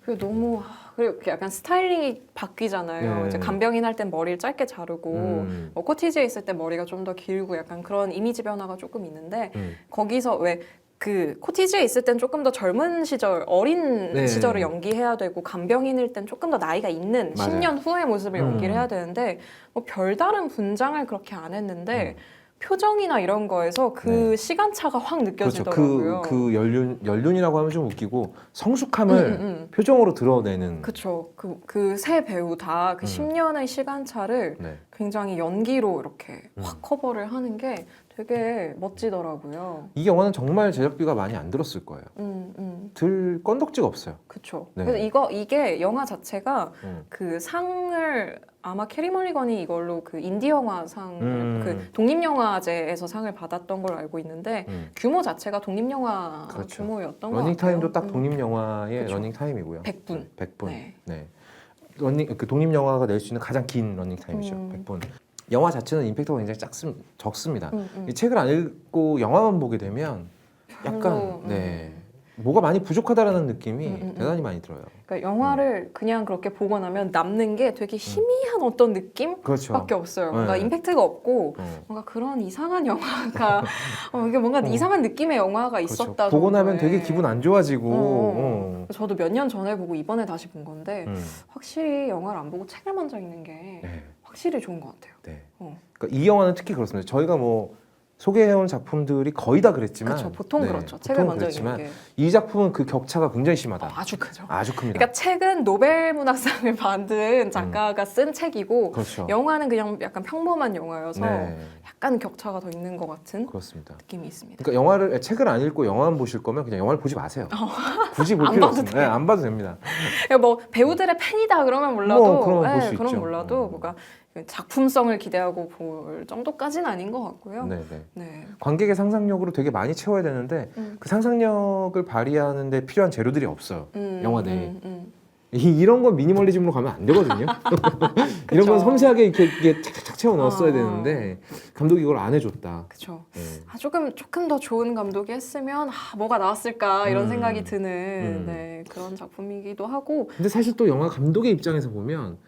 그리고 너무 그리고 약간 스타일링이 바뀌잖아요. 네. 이제 간병인 할 땐 머리를 짧게 자르고 코티지에 있을 때 머리가 좀 더 길고 약간 그런 이미지 변화가 조금 있는데 거기서 왜 그 코티지에 있을 땐 조금 더 젊은 시절, 어린 네. 시절을 연기해야 되고 간병인일 땐 조금 더 나이가 있는 맞아요. 10년 후의 모습을 연기를 해야 되는데 뭐 별다른 분장을 그렇게 안 했는데 표정이나 이런 거에서 그 시간차가 확 느껴지더라고요. 그렇죠. 그 연륜이라고 하면 좀 웃기고 성숙함을 표정으로 드러내는. 그렇죠. 그 세 배우 다 그 10년의 시간차를 네. 굉장히 연기로 이렇게 확 커버를 하는 게 되게 멋지더라고요. 이 영화는 정말 제작비가 많이 안 들었을 거예요. 들 건덕지가 없어요. 그렇죠. 네. 그래서 이게 영화 자체가 음. 그 상을 아마 캐리 멀리건이 이걸로 그 인디 영화상 그 독립영화제에서 상을 받았던 걸로 알고 있는데 규모 자체가 독립영화 그렇죠. 규모였던 것 같아요. 러닝타임도 딱 독립영화의 그렇죠. 러닝타임이고요. 100분. 100분. 네. 네. 그 독립영화가 낼 수 있는 가장 긴 러닝타임이죠. 100분. 영화 자체는 임팩트가 굉장히 적습니다. 이 책을 안 읽고 영화만 보게 되면 약간 뭐가 많이 부족하다라는 느낌이 대단히 많이 들어요. 그러니까 영화를 그냥 그렇게 보고 나면 남는 게 되게 희미한 어떤 느낌밖에 그렇죠. 없어요. 뭔가 임팩트가 없고 뭔가 그런 이상한 영화가 이게 뭔가 이상한 느낌의 영화가 있었다. 보고 나면 정도의. 되게 기분 안 좋아지고. 저도 몇 년 전에 보고 이번에 다시 본 건데 확실히 영화를 안 보고 책을 먼저 읽는 게 확실히 좋은 것 같아요. 네. 그러니까 이 영화는 특히 그렇습니다. 저희가 뭐 소개해온 작품들이 거의 다 그랬지만, 그렇죠. 보통 그렇죠. 책을 먼저 읽는 게. 이 작품은 그 격차가 굉장히 심하다. 아주 크죠. 아주 큽니다. 그러니까 책은 노벨 문학상을 받은 작가가 쓴 책이고, 그렇죠. 영화는 그냥 약간 평범한 영화여서 네. 약간 격차가 더 있는 것 같은 그렇습니다. 느낌이 있습니다. 그러니까 책을 안 읽고 영화만 보실 거면 그냥 영화를 보지 마세요. 굳이 볼 안 필요 봐도 없습니다. 돼요. 네, 안 봐도 됩니다. 그러니까 뭐 배우들의 팬이다 그러면 몰라도, 그럼 볼 수 있죠. 그럼 몰라도 뭔가 작품성을 기대하고 볼 정도까지는 아닌 것 같고요. 네. 네. 관객의 상상력으로 되게 많이 채워야 되는데 그 상상력을 발휘하는데 필요한 재료들이 없어요. 영화 내에. 이런 건 미니멀리즘으로 가면 안 되거든요. 이런 건 섬세하게 이렇게 착착 채워 넣었어야 되는데 감독이 이걸 안 해줬다. 그렇죠. 네. 조금 더 좋은 감독이 했으면 뭐가 나왔을까 이런 생각이 드는 그런 작품이기도 하고. 근데 사실 또 영화 감독의 입장에서 보면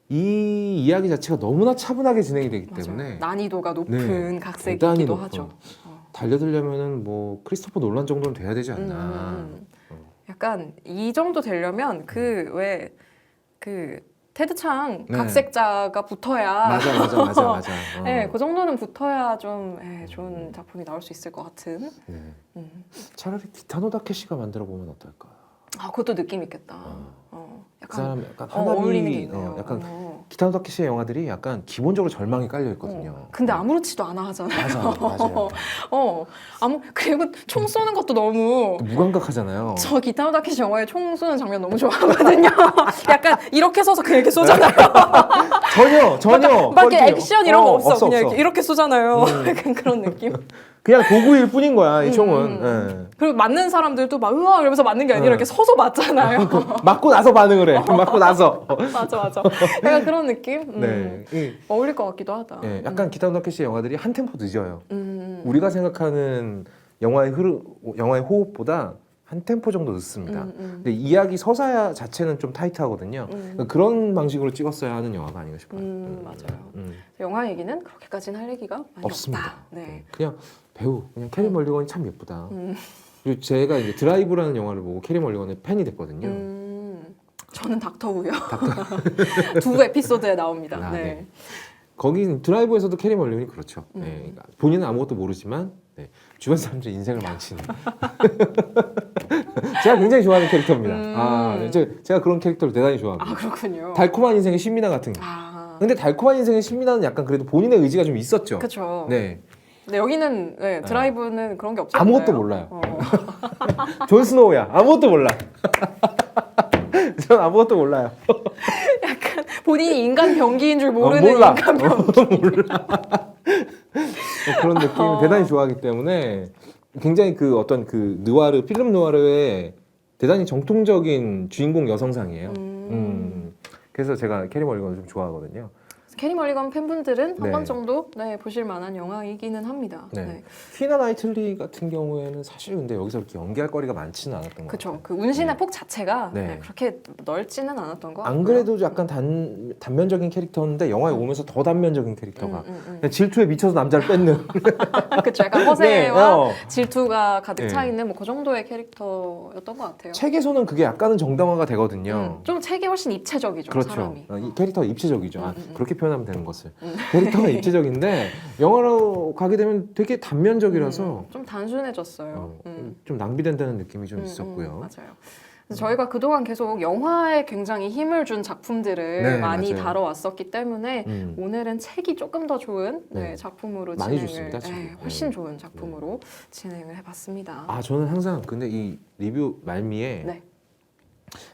이 이야기 자체가 너무나 차분하게 진행이 되기 때문에 난이도가 높은 대단히 각색이기도 높은. 하죠. 달려들려면은 뭐 크리스토퍼 놀란 정도는 돼야 되지 않나. 약간 이 정도 되려면 그 테드 창 네. 각색자가 붙어야 맞아. 네, 그 정도는 붙어야 좀 좋은 작품이 나올 수 있을 것 같은. 네. 차라리 기타노 다케시가 만들어 보면 어떨까? 아, 그것도 느낌 있겠다. 그 사람 약간 어울리는 게 하나비, 있네요. 약간 기타노 다케시의 영화들이 약간 기본적으로 절망이 깔려 있거든요. 근데 아무렇지도 않아 하잖아요. 맞아요. 그리고 총 쏘는 것도 너무 무감각하잖아요. 저 기타노 다케시 영화에 총 쏘는 장면 너무 좋아하거든요. 약간 이렇게 서서 그냥 이렇게 쏘잖아요. 전혀. 막 이렇게 액션 이런 거 없어. 그냥 없어. 이렇게 쏘잖아요. 약간 그런 느낌. 그냥 도구일 뿐인 거야, 이 총은. 예. 그리고 맞는 사람들도 막 으아 이러면서 맞는 게 아니라 이렇게 서서 맞잖아요. 맞고 나서 반응을 해. 맞고 나서. 맞아. 약간 그런 느낌? 네. 어울릴 것 같기도 하다. 예, 약간 기타노 다케시 영화들이 한 템포 늦어요. 우리가 생각하는 영화의 호흡보다 한 템포 정도 늦습니다. 근데 이야기 서사 자체는 좀 타이트하거든요. 그러니까 그런 방식으로 찍었어야 하는 영화가 아닌가 싶어요. 맞아요. 영화 얘기는 그렇게까지는 할 얘기가 많이 없습니다. 없다. 네. 그냥 배우, 그냥 캐리 멀리건이 참 예쁘다. 그리고 제가 이제 드라이브라는 영화를 보고 캐리 멀리건의 팬이 됐거든요. 저는 닥터우요. 두 에피소드에 나옵니다. 네. 거긴 드라이브에서도 캐리 멀리건이 그렇죠. 네, 그러니까 본인은 아무것도 모르지만 주변 사람들 인생을 망치는. 제가 굉장히 좋아하는 캐릭터입니다. 제가 그런 캐릭터를 대단히 좋아합니다. 아, 그렇군요. 달콤한 인생의 신미나 같은 거. 근데 달콤한 인생의 신미나는 약간 그래도 본인의 의지가 좀 있었죠. 그렇죠. 네. 근데 여기는 드라이브는 그런 게 없잖아요. 아무것도 몰라요. 존 스노우야. 아무것도 몰라. 전 아무것도 몰라요. 약간 본인이 인간 병기인 줄 모르는 몰라. 인간 병기. 몰라. 그런 느낌을 대단히 좋아하기 때문에 굉장히 그 어떤 그 느와르 필름 느와르의 대단히 정통적인 주인공 여성상이에요. 그래서 제가 캐리 멀리건을 좀 좋아하거든요. 캐리 멀리건 팬분들은 네. 한 번 정도 보실 만한 영화이기는 합니다. 네. 퀴나 나이틀리 같은 경우에는 사실 근데 여기서 그렇게 연기할 거리가 많지는 않았던 것 그렇죠. 같아요. 그 운신의 폭 자체가 네. 그렇게 넓지는 않았던 것 같고요. 안 그래도 약간 단면적인 캐릭터인데 영화에 오면서 더 단면적인 캐릭터가 그냥 질투에 미쳐서 남자를 뺏는 그렇죠. 약간 허세와 네, 질투가 가득 네. 차 있는 뭐 그 정도의 캐릭터였던 것 같아요. 책에서는 그게 약간은 정당화가 되거든요. 좀 책이 훨씬 입체적이죠. 그렇죠. 사람이. 이 캐릭터가 입체적이죠. 그렇게 표현하면 되는 것을. 캐릭터가 입체적인데 영화로 가게 되면 되게 단면적이라서 좀 단순해졌어요. 좀 낭비된다는 느낌이 좀 있었고요. 맞아요. 그래서 저희가 그동안 계속 영화에 굉장히 힘을 준 작품들을 많이 맞아요. 다뤄왔었기 때문에 오늘은 책이 조금 더 좋은 작품으로 많이 진행을 좋습니다, 책이. 훨씬 좋은 작품으로 진행을 해봤습니다. 아 저는 항상 근데 이 리뷰 말미에 네.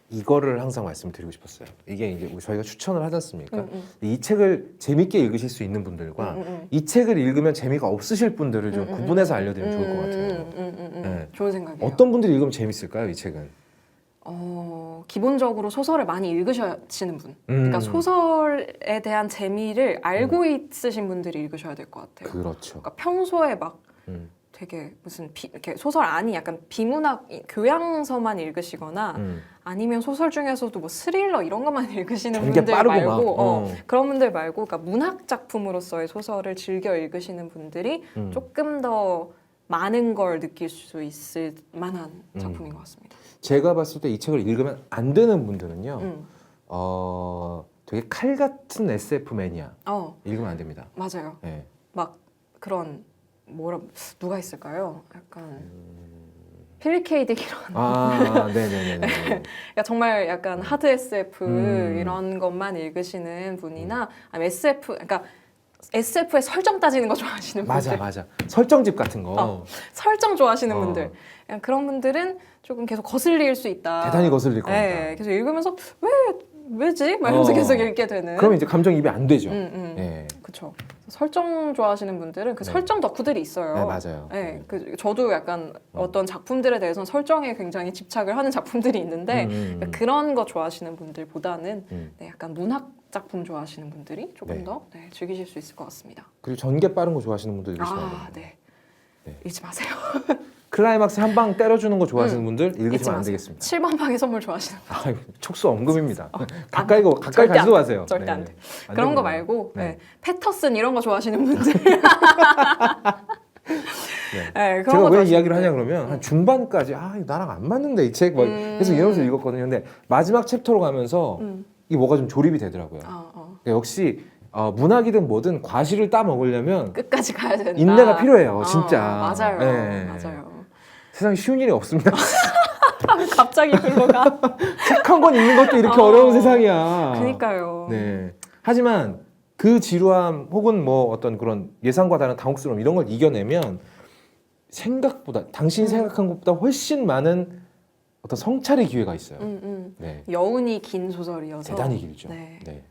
이거를 항상 말씀드리고 싶었어요. 이게 이제 저희가 추천을 하지 않습니까? 이 책을 재밌게 읽으실 수 있는 분들과 이 책을 읽으면 재미가 없으실 분들을 좀 구분해서 알려드리면 좋을 것 같아요. 네. 좋은 생각이에요. 어떤 분들이 읽으면 재밌을까요, 이 책은? 기본적으로 소설을 많이 읽으시는 분. 그러니까 소설에 대한 재미를 알고 있으신 분들이 읽으셔야 될 것 같아요. 그렇죠. 그러니까 평소에 막 되게 무슨 이렇게 소설 아니 약간 비문학 교양서만 읽으시거나 아니면 소설 중에서도 뭐 스릴러 이런 것만 읽으시는 분들 말고 그런 분들 말고 그러니까 문학 작품으로서의 소설을 즐겨 읽으시는 분들이 조금 더 많은 걸 느낄 수 있을 만한 작품인 것 같습니다. 제가 봤을 때 이 책을 읽으면 안 되는 분들은요. 되게 칼 같은 SF 매니아 읽으면 안 됩니다. 맞아요. 네. 막 그런 누가 있을까요? 약간 필립 K. 딕 이런 네네네. 그러니까 정말 약간 하드 SF 이런 것만 읽으시는 분이나 아니면 SF 그러니까 SF의 설정 따지는 거 좋아하시는 분들 맞아. 설정집 같은 거. 설정 좋아하시는 분들 그런 분들은 조금 계속 거슬릴 수 있다. 대단히 거슬릴 겁니다. 네, 계속 읽으면서 왜지? 막 이러면서 계속 읽게 되는. 그러면 이제 감정이입이 안 되죠. 네. 그렇죠. 설정 좋아하시는 분들은 그 설정 덕후들이 있어요. 네, 맞아요. 네, 저도 약간 어떤 작품들에 대해서는 설정에 굉장히 집착을 하는 작품들이 있는데 그러니까 그런 거 좋아하시는 분들보다는 약간 문학 작품 좋아하시는 분들이 조금 더 즐기실 수 있을 것 같습니다. 그리고 전개 빠른 거 좋아하시는 분들 읽으시면 네. 읽지 마세요. 클라이막스 한 방 때려주는 거 좋아하시는 분들 읽으시면 안 되겠습니다. 7번 방의 선물 좋아하시는 분들. 촉수 언급입니다. 가까이 가지도 마세요. 절대 안 돼. 그런 거 말고 패터슨 이런 거 좋아하시는 분들. 제가 왜 이야기를 하냐 그러면 한 중반까지 이거 나랑 안 맞는데 이 책 계속 이러면서 읽었거든요. 근데 마지막 챕터로 가면서 이 뭐가 좀 조립이 되더라고요. 그러니까 역시 문학이든 뭐든 과실을 따 먹으려면 끝까지 가야 된다. 인내가 필요해요, 진짜. 맞아요. 네. 맞아요. 세상에 쉬운 일이 없습니다. 갑자기 글로 가. 책 한 권 읽는 것도 이렇게 어려운 세상이야. 그니까요. 네. 하지만 그 지루함 혹은 뭐 어떤 그런 예상과 다른 당혹스러움 이런 걸 이겨내면 생각보다 당신이 생각한 것보다 훨씬 많은 어떤 성찰의 기회가 있어요. 네. 여운이 긴 소설이어서 대단히 길죠. 네. 네.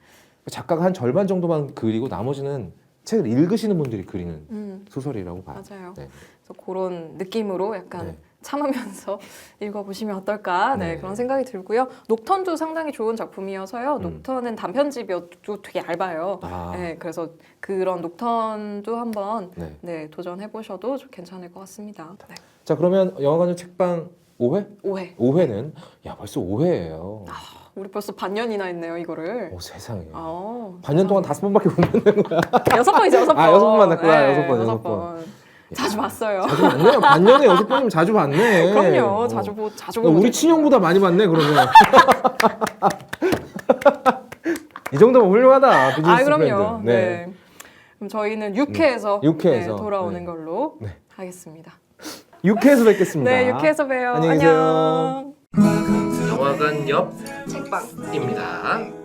작가가 한 절반 정도만 그리고 나머지는 책을 읽으시는 분들이 그리는 소설이라고 봐요. 맞아요. 네. 그래서 그런 느낌으로 약간 네. 참으면서 읽어보시면 어떨까 네. 그런 생각이 들고요. 녹턴도 상당히 좋은 작품이어서요. 녹턴은 단편집이어도 되게 얇아요. 네, 그래서 그런 녹턴도 한번 네. 네, 도전해보셔도 괜찮을 것 같습니다. 네. 자, 그러면 영화관의 책방 5회? 5회. 5회는 야 벌써 5회예요. 우리 벌써 반년이나 했네요, 이거를. 오, 세상에. 아, 반년 동안 5번밖에 못 만난 거야. 6번이죠, 6번. 아, 6번 만났구나. 네, 6번, 6번. 6번. 자주 봤어요. 자주 봤네요. 반년에 6번이면 자주 봤네. 그럼요. 자주 보고. 우리 친형보다 많이 봤네, 그러면. 이 정도면 훌륭하다. 비즈니스 그럼요. 프렌드. 네. 그럼 저희는 6회에서, 6회에서 네, 돌아오는 네. 걸로 네. 하겠습니다. 6회에서 뵙겠습니다. 네, 6회에서 봬요. 안녕히 계세요. 안녕. 영화관 옆 책방입니다.